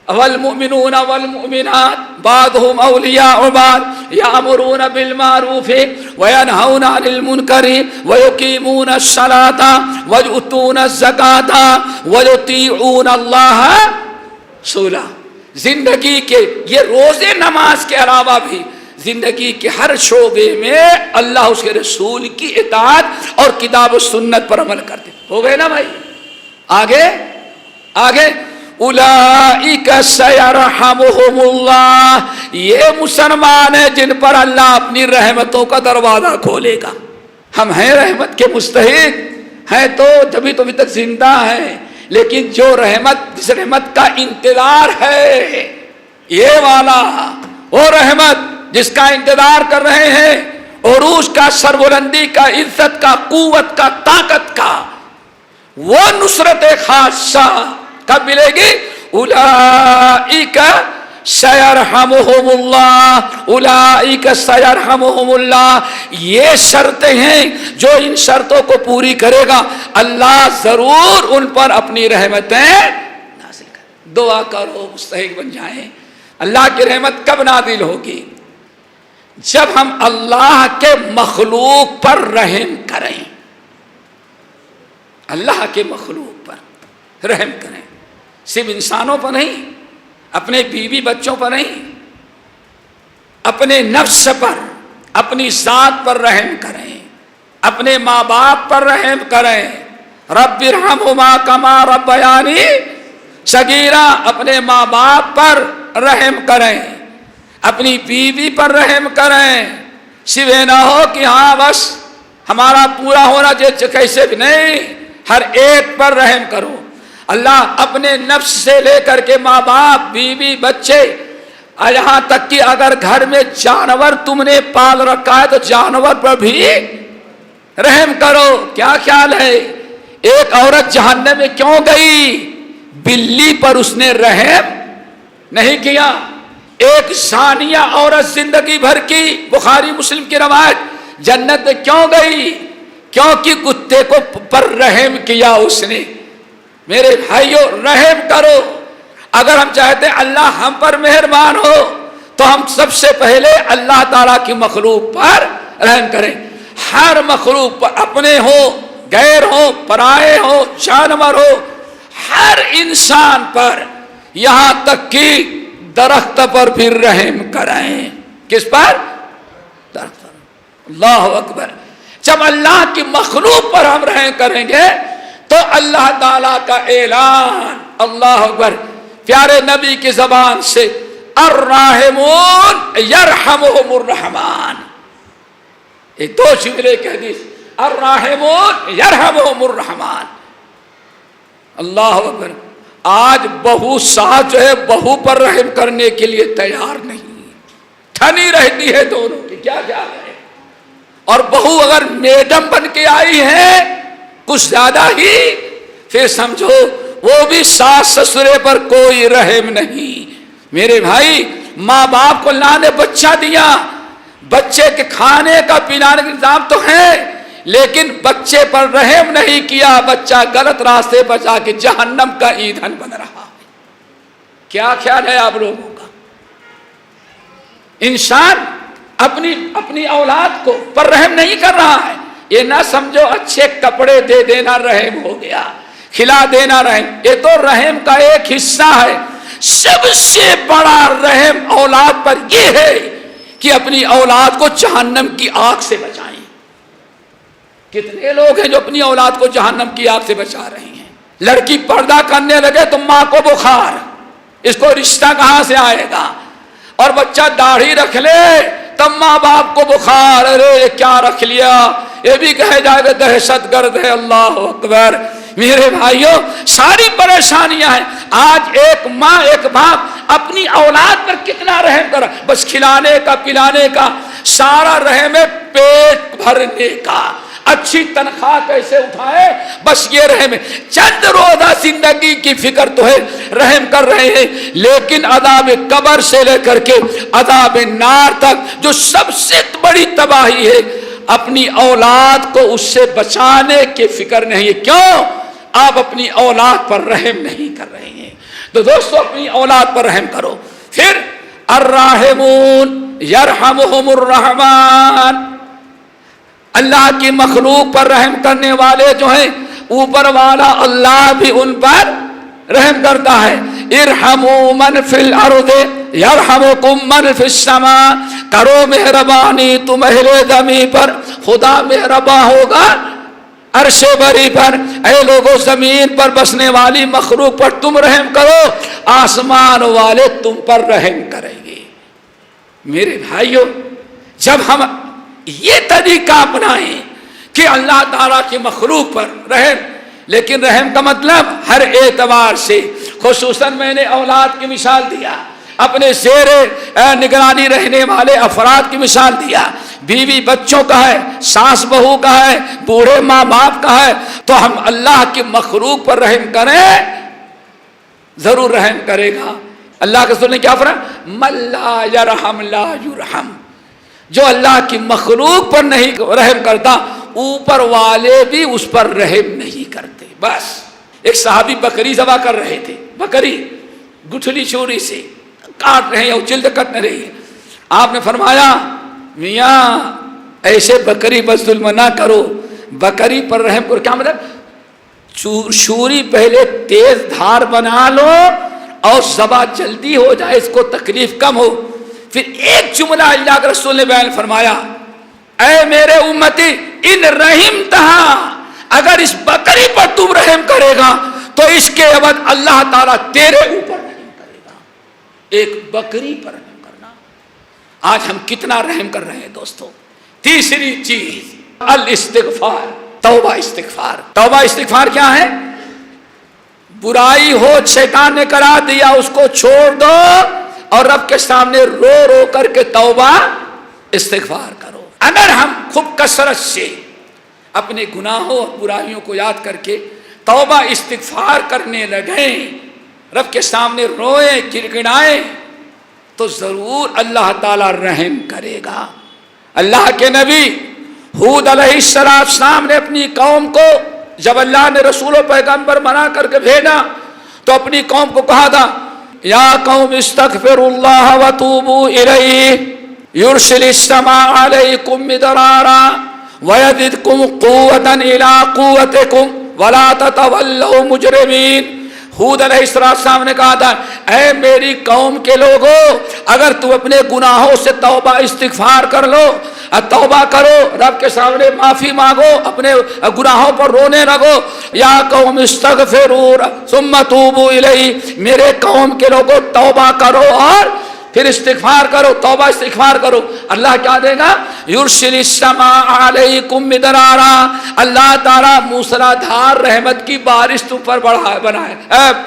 والمؤمنون والمؤمنات بعضهم اولیاء بعض یامرون بالمعروف وینہون عن المنکر ویقیمون الصلاة ویؤتون الزکاة ویطیعون اللہ رسولہ۔ زندگی کے یہ روزے نماز کے علاوہ بھی زندگی کے ہر شعبے میں اللہ اس کے رسول کی اطاعت اور کتاب و سنت پر عمل کرتے۔ ہو گئے نا بھائی؟ آگے اولئک سیرحمہم اللہ، یہ مسلمان ہیں جن پر اللہ اپنی رحمتوں کا دروازہ کھولے گا۔ ہم ہیں رحمت کے مستحق ہیں تو جبھی تو ابھی تک زندہ ہیں، لیکن جو رحمت، جس رحمت کا انتظار ہے، یہ والا وہ رحمت جس کا انتظار کر رہے ہیں، عروج کا، سربلندی کا، عزت کا، قوت کا، طاقت کا، وہ نصرت خاصہ کب ملے گی؟ اولئک سیرحمہم اللہ، اولئک سیرحمہم اللہ۔ یہ شرطیں ہیں جو ان شرطوں کو پوری کرے گا اللہ ضرور ان پر اپنی رحمتیں نازل کرے۔ دعا کرو مستحق بن جائیں۔ اللہ کی رحمت کب نازل ہوگی؟ جب ہم اللہ کے مخلوق پر رحم کریں، اللہ کے مخلوق پر رحم کریں، صرف انسانوں پر نہیں، اپنے بیوی بچوں پر نہیں، اپنے نفس پر، اپنی ذات پر رحم کریں، اپنے ماں باپ پر رحم کریں۔ رب ارحمہما کما ربیانی صغیرا، اپنے ماں باپ پر رحم کریں، اپنی بیوی پر رحم کریں۔ سوے نہ ہو کہ ہاں بس ہمارا پورا ہونا چاہیے، کیسے بھی نہیں، ہر ایک پر رحم کرو۔ اللہ اپنے نفس سے لے کر کے ماں باپ، بیوی، بچے، یہاں تک کہ اگر گھر میں جانور تم نے پال رکھا ہے تو جانور پر بھی رحم کرو۔ کیا خیال ہے ایک عورت جہنم میں کیوں گئی؟ بلی پر اس نے رحم نہیں کیا۔ ایک زانیہ عورت زندگی بھر کی، بخاری مسلم کی روایت، جنت میں کیوں گئی؟ کیونکہ کتے کو پر رحم کیا اس نے۔ میرے بھائیو رحم کرو۔ اگر ہم چاہتے ہیں اللہ ہم پر مہربان ہو تو ہم سب سے پہلے اللہ تعالیٰ کی مخلوق پر رحم کریں۔ ہر مخلوق پر، اپنے ہو، غیر ہو، پرائے ہو، جانور ہو، ہر انسان پر، یہاں تک کہ درخت پر بھی رحم کریں۔ کس پر؟ درخت پر۔ اللہ اکبر۔ جب اللہ کی مخلوق پر ہم رحم کریں گے تو اللہ تعالیٰ کا اعلان، اللہ اکبر، پیارے نبی کی زبان سے، الراحمون یرحمہم الرحمن، یہ 2 جملے کی حدیث، الراحمون یرحمہم الرحمن۔ اللہ اکبر۔ آج بہو ساس جو ہے بہو پر رحم کرنے کے لیے تیار نہیں، ٹھنی رہتی ہے دونوں کی، کیا ہے۔ اور بہو اگر میڈم بن کے آئی ہے کچھ زیادہ ہی، پھر سمجھو وہ بھی ساس سسرے پر کوئی رحم نہیں۔ میرے بھائی، ماں باپ کو لانے بچہ دیا، بچے کے کھانے کا پلانے کا انتظام تو ہے، لیکن بچے پر رحم نہیں کیا، بچہ غلط راستے پر جا کے جہنم کا ایندھن بن رہا ہے۔ کیا خیال ہے آپ لوگوں کا؟ انسان اپنی اولاد کو پر رحم نہیں کر رہا ہے۔ یہ نہ سمجھو اچھے کپڑے دے دینا رحم ہو گیا، کھلا دینا رحم، یہ تو رحم کا ایک حصہ ہے۔ سب سے بڑا رحم اولاد پر یہ ہے کہ اپنی اولاد کو جہنم کی آگ سے بچائیں۔ کتنے لوگ ہیں جو اپنی اولاد کو جہنم کی آگ سے بچا رہے ہیں؟ لڑکی پردہ کرنے لگے تو ماں کو بخار، اس کو رشتہ کہاں سے آئے گا؟ اور بچہ داڑھی رکھ لے تب ماں باپ کو بخار، ارے یہ کیا رکھ لیا، یہ بھی کہے جائے گا دہشت گرد ہے۔ اللہ اکبر۔ میرے بھائیوں، ساری پریشانیاں ہیں۔ آج ایک ماں ایک باپ اپنی اولاد پر کتنا رحم کر، بس کھلانے کا پلانے کا، سارا رحم ہے پیٹ بھرنے کا، اچھی تنخواہ کیسے اٹھائے، بس یہ رحم ہے۔ چند روزہ زندگی کی فکر تو ہے، رحم کر رہے ہیں، لیکن عذاب قبر سے لے کر کے عذاب نار تک جو سب سے بڑی تباہی ہے، اپنی اولاد کو اس سے بچانے کی فکر نہیں ہے۔ کیوں؟ آپ اپنی اولاد پر رحم نہیں کر رہے ہیں۔ تو دوستو، اپنی اولاد پر رحم کرو۔ پھر الراحمون یرحمہم الرحمن، اللہ کی مخلوق پر رحم کرنے والے جو ہیں، اوپر والا اللہ بھی ان پر رحم کرتا ہے۔ ارحموا من فی الارض یرحمکم من فی السماء، کرو مہربانی تم اہل زمین پر، خدا مہرباں ہوگا عرش بری پر۔ اے لوگوں، زمین پر بسنے والی مخلوق پر تم رحم کرو، آسمان والے تم پر رحم کریں گے۔ میرے بھائیوں، جب ہم یہ طریقہ اپنائیں کہ اللہ تعالیٰ کی مخلوق پر رحم، لیکن رحم کا مطلب ہر اعتبار سے، خصوصاً میں نے اولاد کی مثال دیا، اپنے زیر نگرانی رہنے والے افراد کی مثال دیا، بیوی بچوں کا ہے، ساس بہو کا ہے، بوڑھے ماں باپ کا ہے، تو ہم اللہ کی مخلوق پر رحم کریں، ضرور رحم کرے گا۔ اللہ کے رسول نے کیا فرمایا؟ من لا یرحم لا یرحم، جو اللہ کی مخلوق پر نہیں رحم کرتا، اوپر والے بھی اس پر رحم نہیں کرتے۔ بس ایک صحابی بکری ذبح کر رہے تھے، بکری گٹھلی چھری سے کاٹ رہے ہیں اور جلد کٹ رہی ہے۔ آپ نے فرمایا، میاں ایسے بکری پر ظلم نہ کرو، بکری پر رحم کرو۔ کیا مطلب؟ چھری پہلے تیز دھار بنا لو اور ذبح جلدی ہو جائے، اس کو تکلیف کم ہو۔ پھر ایک جملہ اللہ کے رسول نے بیان فرمایا، اے میرے امتی ان رحمتہا، اگر اس بکری پر تم رحم کرے گا تو اس کے عوض اللہ تعالیٰ تیرے اوپر رحم کرے گا۔ ایک بکری پر رحم کرنا، آج ہم کتنا رحم کر رہے ہیں دوستو۔ تیسری چیز الاستغفار، توبہ استغفار۔ توبہ استغفار کیا ہے؟ برائی ہو شیطان نے کرا دیا، اس کو چھوڑ دو اور رب کے سامنے رو رو کر کے توبہ استغفار کرو۔ اگر ہم خوب کثرت سے اپنے گناہوں اور برائیوں کو یاد کر کے توبہ استغفار کرنے لگیں، رب کے سامنے روئیں گڑگڑائیں، تو ضرور اللہ تعالی رحم کرے گا۔ اللہ کے نبی ہود علیہ السلام نے اپنی قوم کو، جب اللہ نے رسول و پیغمبر بنا کر کے بھیجا تو اپنی قوم کو کہا تھا، یا قوم استغفروا اللہ وتوبوا الیہ یرسل السماء علیکم مدرارا ویزدکم قوة الی قوتکم ولا تتولوا مجرمین۔ ہود علیہ السلام نے کہا تھا، اے میری قوم کے لوگوں، اگر تم اپنے گناہوں سے توبہ استغفار کر لو، توبہ کرو، رب کے سامنے معافی مانگو، اپنے گناہوں پر رونے لگو، یا قوم استغفروا ثم توبوا الیہ، میرے قوم کے لوگوں توبہ کرو اور پھر استغفار کرو، توبہ استغفار کرو، اللہ کیا دے گا؟ یرسل السماء علیکم مدرارا، اللہ تعالیٰ موسلا دھار رحمت کی بارش تم پر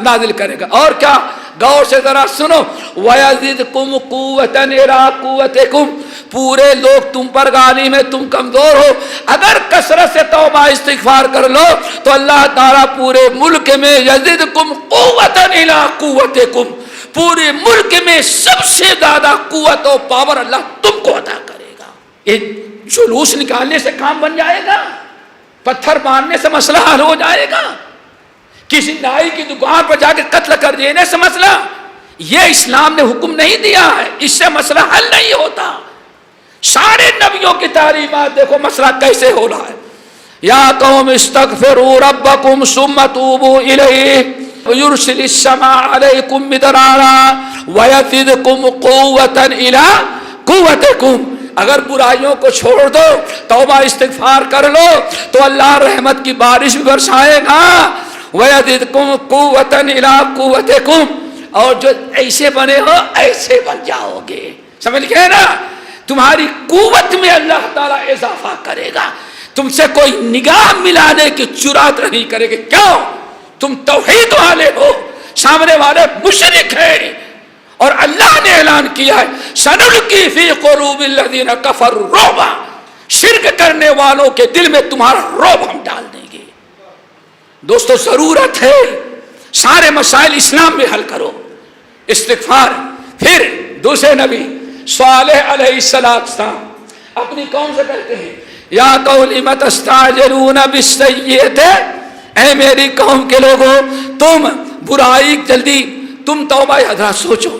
نازل کرے گا۔ اور کیا؟ غور سے ذرا سنو، وَيَزِدْكُمْ قُوَّةً إِلَىٰ قُوَّتِكُمْ، پورے لوگ تم پر غالب میں، تم کمزور ہو، اگر کثرت سے توبہ استغفار کر لو تو اللہ تعالیٰ پورے ملک میں یزدکم قوۃ الی قوتکم، پورے ملک میں سب سے زیادہ قوت و پاور اللہ تم کو عطا کرے گا۔ یہ جلوس نکالنے سے کام بن جائے گا؟ پتھر مارنے سے مسئلہ حل ہو جائے گا؟ کسی نائی کی دکان پر جا کے قتل کر دینے سے مسئلہ؟ یہ اسلام نے حکم نہیں دیا ہے، اس سے مسئلہ حل نہیں ہوتا۔ سارے نبیوں کی تعلیمات دیکھو مسئلہ کیسے ہو رہا ہے۔ یا قوم استغفروا ربکم ثم توبوا الیہ یرسل السماء علیکم مدرارا ویزدکم قوۃ الی قوتکم، اگر برائیوں کو چھوڑ دو، توبہ استغفار کر لو تو اللہ رحمت کی بارش بھی برسائے گا، وَيَزِدْكُمْ قُوَّةً إِلَىٰ قُوَّتِكُمْ، اور جو ایسے بنے ہو ایسے بن جاؤ گے۔ سمجھ گئے نا؟ تمہاری قوت میں اللہ تعالیٰ اضافہ کرے گا، تم سے کوئی نگاہ ملانے کی جرات نہیں کرے گی۔ کیوں؟ تم توحید والے ہو، سامنے والے مشرک ہیں، اور اللہ نے اعلان کیا ہے سَنُلْقِي فِي قُلُوبِ الَّذِينَ كَفَرُوا الرُّعْبَ، شرک کرنے والوں کے دل میں تمہارا رعب ہم ڈال دیں گے۔ دوستو ضرورت ہے سارے مسائل اسلام میں حل کرو، استغفار۔ پھر دوسرے نبی صالح علیہ السلام اپنی قوم سے کہتے ہیں یا قوم لم تستعجلون بالسیئۃ، اے میری قوم کے لوگوں تم برائی جلدی، تم توبہ، حضرات سوچو،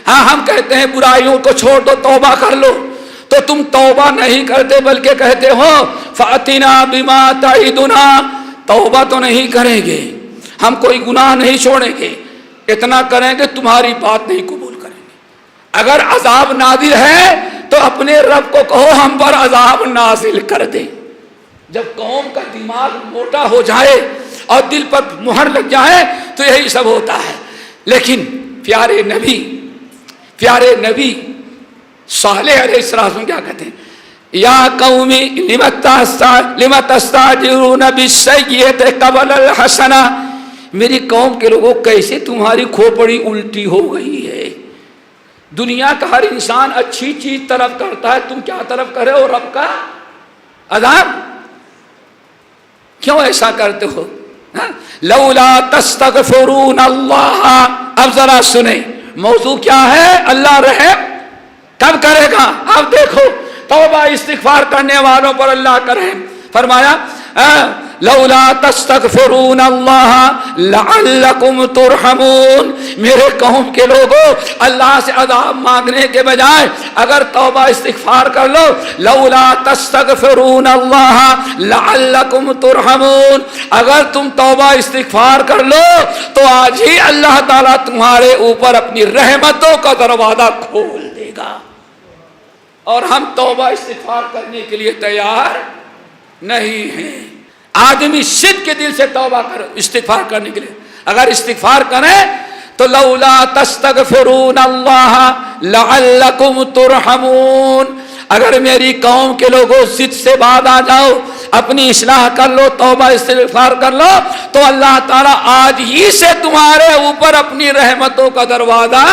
ہاں ہم کہتے ہیں برائیوں کو چھوڑ دو، توبہ کر لو، تو تم توبہ نہیں کرتے بلکہ کہتے ہو فَأْتِنَا بِمَا تَعِدُنَا، توبہ تو نہیں کریں گے، ہم کوئی گناہ نہیں چھوڑیں گے، اتنا کریں گے تمہاری بات نہیں قبول کریں گے۔ اگر عذاب نازل ہے تو اپنے رب کو کہو ہم پر عذاب نازل کر دے۔ جب قوم کا دماغ موٹا ہو جائے اور دل پر مہر لگ جائے تو یہی سب ہوتا ہے۔ لیکن پیارے نبی صالح علیہ السلام کیا کہتے ہیں؟ یا قومی لم تستعجلون بالسیئۃ قبل الحسنہ، میری قوم کے لوگوں کیسے تمہاری کھوپڑی الٹی ہو گئی ہے؟ دنیا کا ہر انسان اچھی چیز طلب کرتا ہے، تم کیا طلب کرے ہو؟ رب کا عذاب۔ کیوں ایسا کرتے ہو؟ لولا تستغفرون اللہ، اب ذرا سنیں موضوع کیا ہے؟ اللہ رحم کب کرے گا؟ اب دیکھو توبہ استغفار کرنے والوں پر اللہ کا رحم۔ فرمایا لولا تستغفرون اللہ لعلکم ترحمون، میرے قوم کے لوگوں اللہ سے عذاب مانگنے کے بجائے اگر توبہ استغفار کر لو، لولا تستغفرون اللہ لعلکم ترحمون، اگر تم توبہ استغفار کر لو تو آج ہی اللہ تعالیٰ تمہارے اوپر اپنی رحمتوں کا دروازہ کھول دے گا۔ اور ہم توبہ استغفار کرنے کے لیے تیار نہیں ہیں۔ آدمی صدق کے دل سے توبہ کرو استغفار کرنے کے لیے، اگر استغفار کریں تو لولا تستغفرون اللہ لعلکم ترحمون، اگر میری قوم کے لوگوں ضد سے بعد آ جاؤ، اپنی اصلاح کر لو، توبہ استغفار کر لو تو اللہ تعالیٰ آج ہی سے تمہارے اوپر اپنی رحمتوں کا دروازہ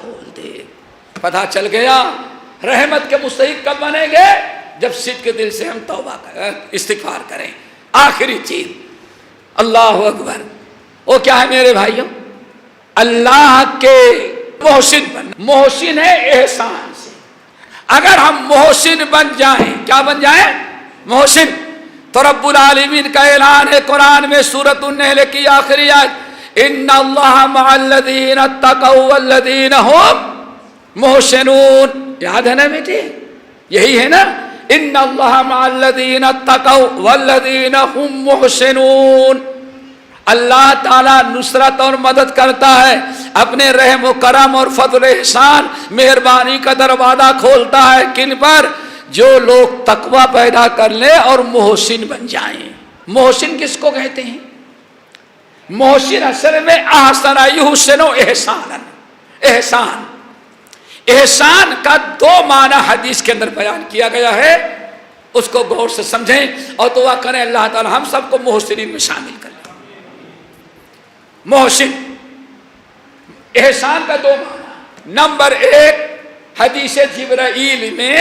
کھول دے۔ پتہ چل گیا رحمت کے مستحق کب بنیں گے؟ جب صدق کے دل سے ہم توبہ کریں، استغفار کریں۔ آخری چیز اللہ اکبر، وہ کیا ہے میرے بھائیوں؟ اللہ کے محسن بننا۔ محسن ہے احسان سے، اگر ہم محسن بن جائیں، کیا بن جائیں؟ محسن۔ تو رب العالمین کا اعلان ہے قرآن میں سورۃ النحل کی آخری آیت، ان اللہ مع الذین اتقوا والذین هم محسنون، یاد ہے نا بیٹے؟ یہی ہے نا، ان اللہ مع الذین اتقوا والذین هم محسنون۔ اللہ تعالیٰ نصرت اور مدد کرتا ہے، اپنے رحم و کرم اور فضل احسان مہربانی کا دروازہ کھولتا ہے کن پر؟ جو لوگ تقوی پیدا کر لیں اور محسن بن جائیں۔ محسن کس کو کہتے ہیں؟ محسن اصل میں احسن یحسن احسانا، احسان۔ احسان کا دو معنی حدیث کے اندر بیان کیا گیا ہے، اس کو غور سے سمجھیں اور دعا کریں اللہ تعالی ہم سب کو محسنین میں شامل کر لیں۔ محسن احسان کا دو معنی، نمبر ایک حدیث جبرائیل میں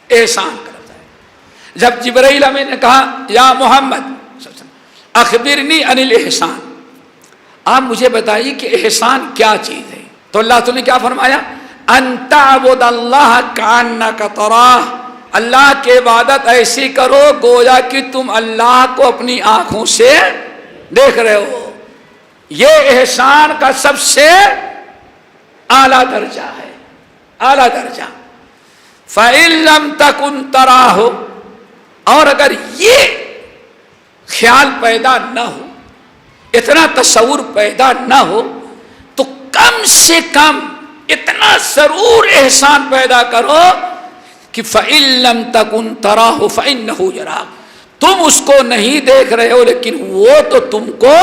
احسان کرتا ہے. جب جبرائیل ہمیں نے کہا یا محمد اخبرنی عن الاحسان، آپ مجھے بتائیے کہ احسان کیا چیز ہے، تو اللہ تعالی نے کیا فرمایا، ان تعبد اللہ کانک تراہ، اللہ کی عبادت ایسی کرو گویا کہ تم اللہ کو اپنی آنکھوں سے دیکھ رہے ہو. یہ احسان کا سب سے اعلیٰ درجہ ہے، اعلیٰ درجہ. فَإِن لَمْ تَكُنْ تَرَاهُ، اور اگر یہ خیال پیدا نہ ہو، اتنا تصور پیدا نہ ہو، تو کم سے کم اتنا ضرور احسان پیدا کرو کہ فَإِن لَمْ تَكُنْ تَرَاهُ فَإِنَّهُ يَرَاكَ، تم اس کو نہیں دیکھ رہے ہو لیکن وہ تو تم کو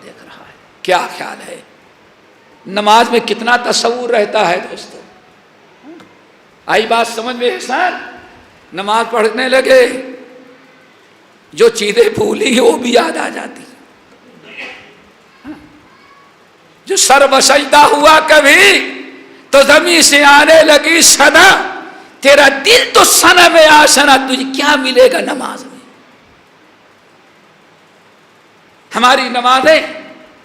دیکھ رہا ہے. کیا خیال ہے؟ نماز میں کتنا تصور رہتا ہے دوستو. آئی بات سمجھ میں؟ احسان نماز پڑھنے لگے جو چیزیں بھولی وہ بھی یاد آ جاتی، جو سر بسجدہ ہوا کبھی تو زمین سے آنے لگی صدا، تیرا دل تو سنا میں آسنا، تجھے کیا ملے گا نماز میں؟ ہماری نمازیں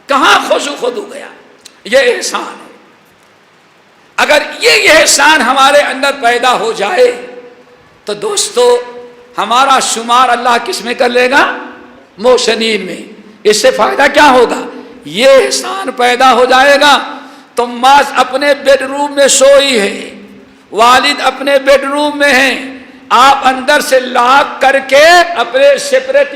کہاں خضوع خضوع گیا. یہ احسان ہے. اگر یہ احسان ہمارے اندر پیدا ہو جائے تو دوستو ہمارا شمار اللہ کس میں کر لے گا؟ محسنین میں. اس سے فائدہ کیا ہوگا؟ یہ احسان پیدا ہو جائے گا. تو ماں اپنے بیڈ روم میں سوئی ہے، والد اپنے بیڈ روم میں ہیں، آپ اندر سے لاک کر کے اپنے سیپریٹ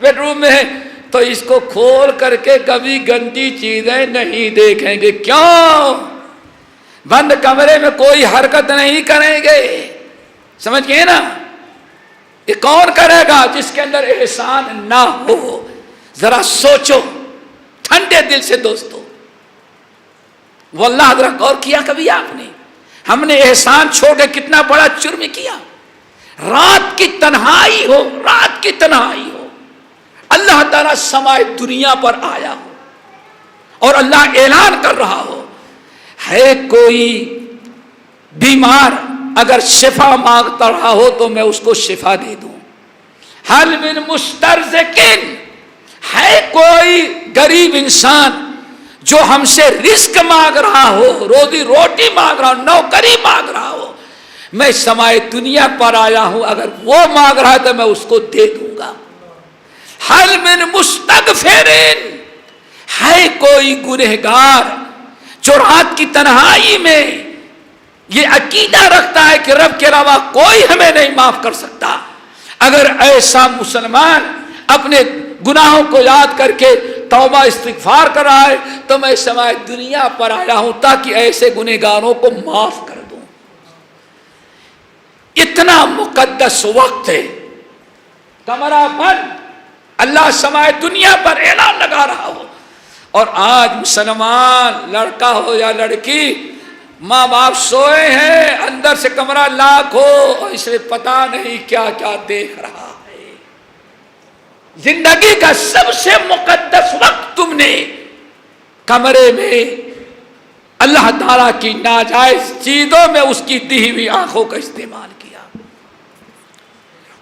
بیڈ روم میں ہیں، تو اس کو کھول کر کے کبھی گندی چیزیں نہیں دیکھیں گے. کیوں؟ بند کمرے میں کوئی حرکت نہیں کریں گے. سمجھ گئے نا؟ یہ کون کرے گا جس کے اندر احسان نہ ہو؟ ذرا سوچو ٹھنڈے دل سے دوستو. واللہ ذرا غور کیا کبھی آپ نے؟ ہم نے احسان چھوڑ کے کتنا بڑا جرم کیا. رات کی تنہائی ہو، رات کی تنہائی ہو، اللہ تعالیٰ سمائے دنیا پر آیا ہو اور اللہ اعلان کر رہا ہو، ہے کوئی بیمار اگر شفا مانگتا رہا ہو تو میں اس کو شفا دے دوں. حل من مسترزقین، ہے کوئی غریب انسان جو ہم سے رزق مانگ رہا ہو، روزی روٹی مانگ رہا ہو، نوکری مانگ رہا ہو، میں سمائے دنیا پر آیا ہوں، اگر وہ مانگ رہا ہے تو میں اس کو دے دوں گا. حل من مستغفرین، ہے کوئی گنہگار جو رات کی تنہائی میں یہ عقیدہ رکھتا ہے کہ رب کے علاوہ کوئی ہمیں نہیں معاف کر سکتا. اگر ایسا مسلمان اپنے گناہوں کو یاد کر کے توبہ استغفار کر رہا ہے تو میں سمائے دنیا پر آیا ہوں تاکہ ایسے گنہگاروں کو معاف کر دوں. اتنا مقدس وقت ہے، کمرہ بند، اللہ سمائے دنیا پر اعلان لگا رہا ہو. اور آج مسلمان لڑکا ہو یا لڑکی، ماں باپ سوئے ہیں، اندر سے کمرہ لاک ہو اور اسے پتا نہیں کیا کیا دیکھ رہا ہے. زندگی کا سب سے مقدس وقت تم نے کمرے میں اللہ تعالیٰ کی ناجائز چیزوں میں اس کی دی ہوئی آنکھوں کا استعمال کیا.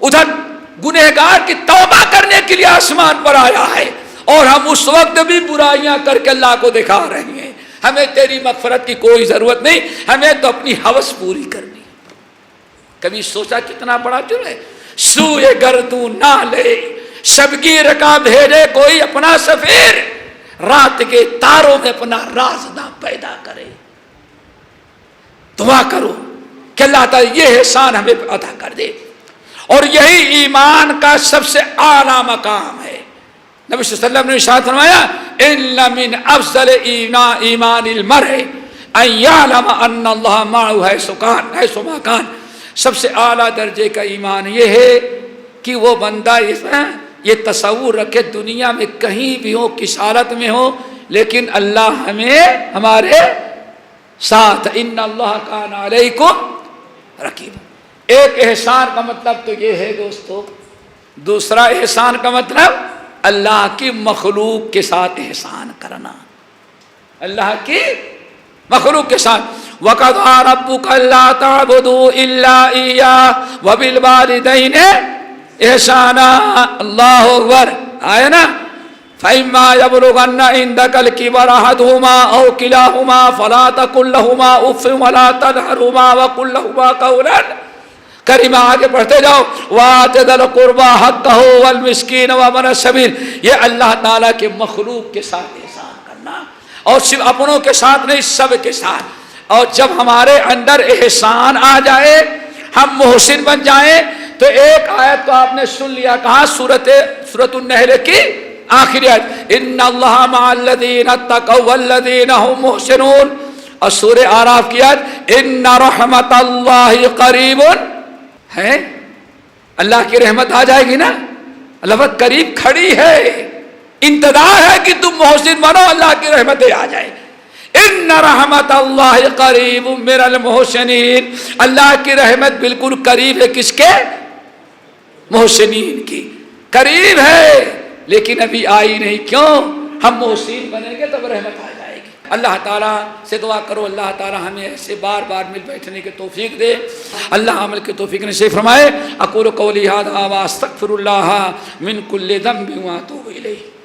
ادھر گنہگار کی توبہ کرنے کے لیے آسمان پر آیا ہے اور ہم اس وقت بھی برائیاں کر کے اللہ کو دکھا رہے ہیں. ہمیں تیری مغفرت کی کوئی ضرورت نہیں، ہمیں تو اپنی ہوس پوری کرنی. کبھی سوچا کتنا بڑا جرم ہے؟ سوئے گردوں نہ لے شبگیر کا بھیجے کوئی اپنا سفیر، رات کے تاروں میں اپنا راز نہ پیدا کرے. دعا کرو کہ اللہ تعالیٰ یہ احسان ہمیں عطا کر دے. اور یہی ایمان کا سب سے اعلیٰ مقام ہے. نبی صلی اللہ علیہ وسلم نے ارشاد فرمایا ان من افضل ایمان المرء ان یعلم ان اللہ معه حیث ما کان. سب سے اعلیٰ درجے کا ایمان یہ ہے کہ وہ بندہ یہ تصور رکھے دنیا میں کہیں بھی ہو، کس حالت میں ہو، لیکن اللہ ہمیں ہمارے ساتھ. ان اللہ کان علیکم رقیب. ایک احسان کا مطلب تو یہ ہے دوستو. دوسرا احسان کا مطلب اللہ کی مخلوق کے ساتھ احسان کرنا. اللہ کی مخلوق کے ساتھ. وَقَضَىٰ رَبُّكَ أَلَّا تَعْبُدُوا إِلَّا إِيَّاهُ وَبِالْوَالِدَيْنِ إِحْسَانًا. اللہ اکبر. آیا نا. فَإِمَّا يَبْلُغَنَّ عِندَكَ الْكِبَرَ أَحَدُهُمَا أَوْ كِلَاهُمَا فَلَا تَقُل لَّهُمَا أُفٍّ وَلَا تَنْهَرْهُمَا وَقُل لَّهُمَا قَوْلًا کریمہ. آگے پڑھتے جاؤ. وَآتِ ذِی الْقُرْبَىٰ حَقَّهُ وَالْمِسْكِینَ وَابْنَ السَّبِیلِ. یہ اللہ تعالیٰ کے مخلوق کے ساتھ احسان کرنا، اور صرف اپنوں کے ساتھ نہیں، سب کے ساتھ. اور جب ہمارے اندر احسان آ جائے، ہم محسن بن جائیں، تو ایک آیت کو آپ نے سن لیا. کہاں؟ سورۃ النحل کی آخری آیت. ان اللہ مع الذین اتقوا والذین هم محسنون. اور سورہ اعراف کی آیت ان رحمت اللہ قریب ہے. اللہ کی رحمت آ جائے گی نا. اللہ قریب کھڑی ہے، انتظار ہے کہ تم محسن بنو، اللہ کی رحمتیں آ جائے. ان رحمت اللہ قریب من المحسنین. اللہ کی رحمت بالکل قریب ہے. کس کے؟ محسنین کی قریب ہے، لیکن ابھی آئی نہیں. کیوں؟ ہم محسن بنیں گے تب رحمت آ جائے گی. اللہ تعالیٰ سے دعا کرو اللہ تعالیٰ ہمیں ایسے بار بار مل بیٹھنے کی توفیق دے. اللہ عمل کی توفیق نصیب فرمائے. اقول قولی ھذا واستغفر اللہ من کل ذنب واتوب الیہ.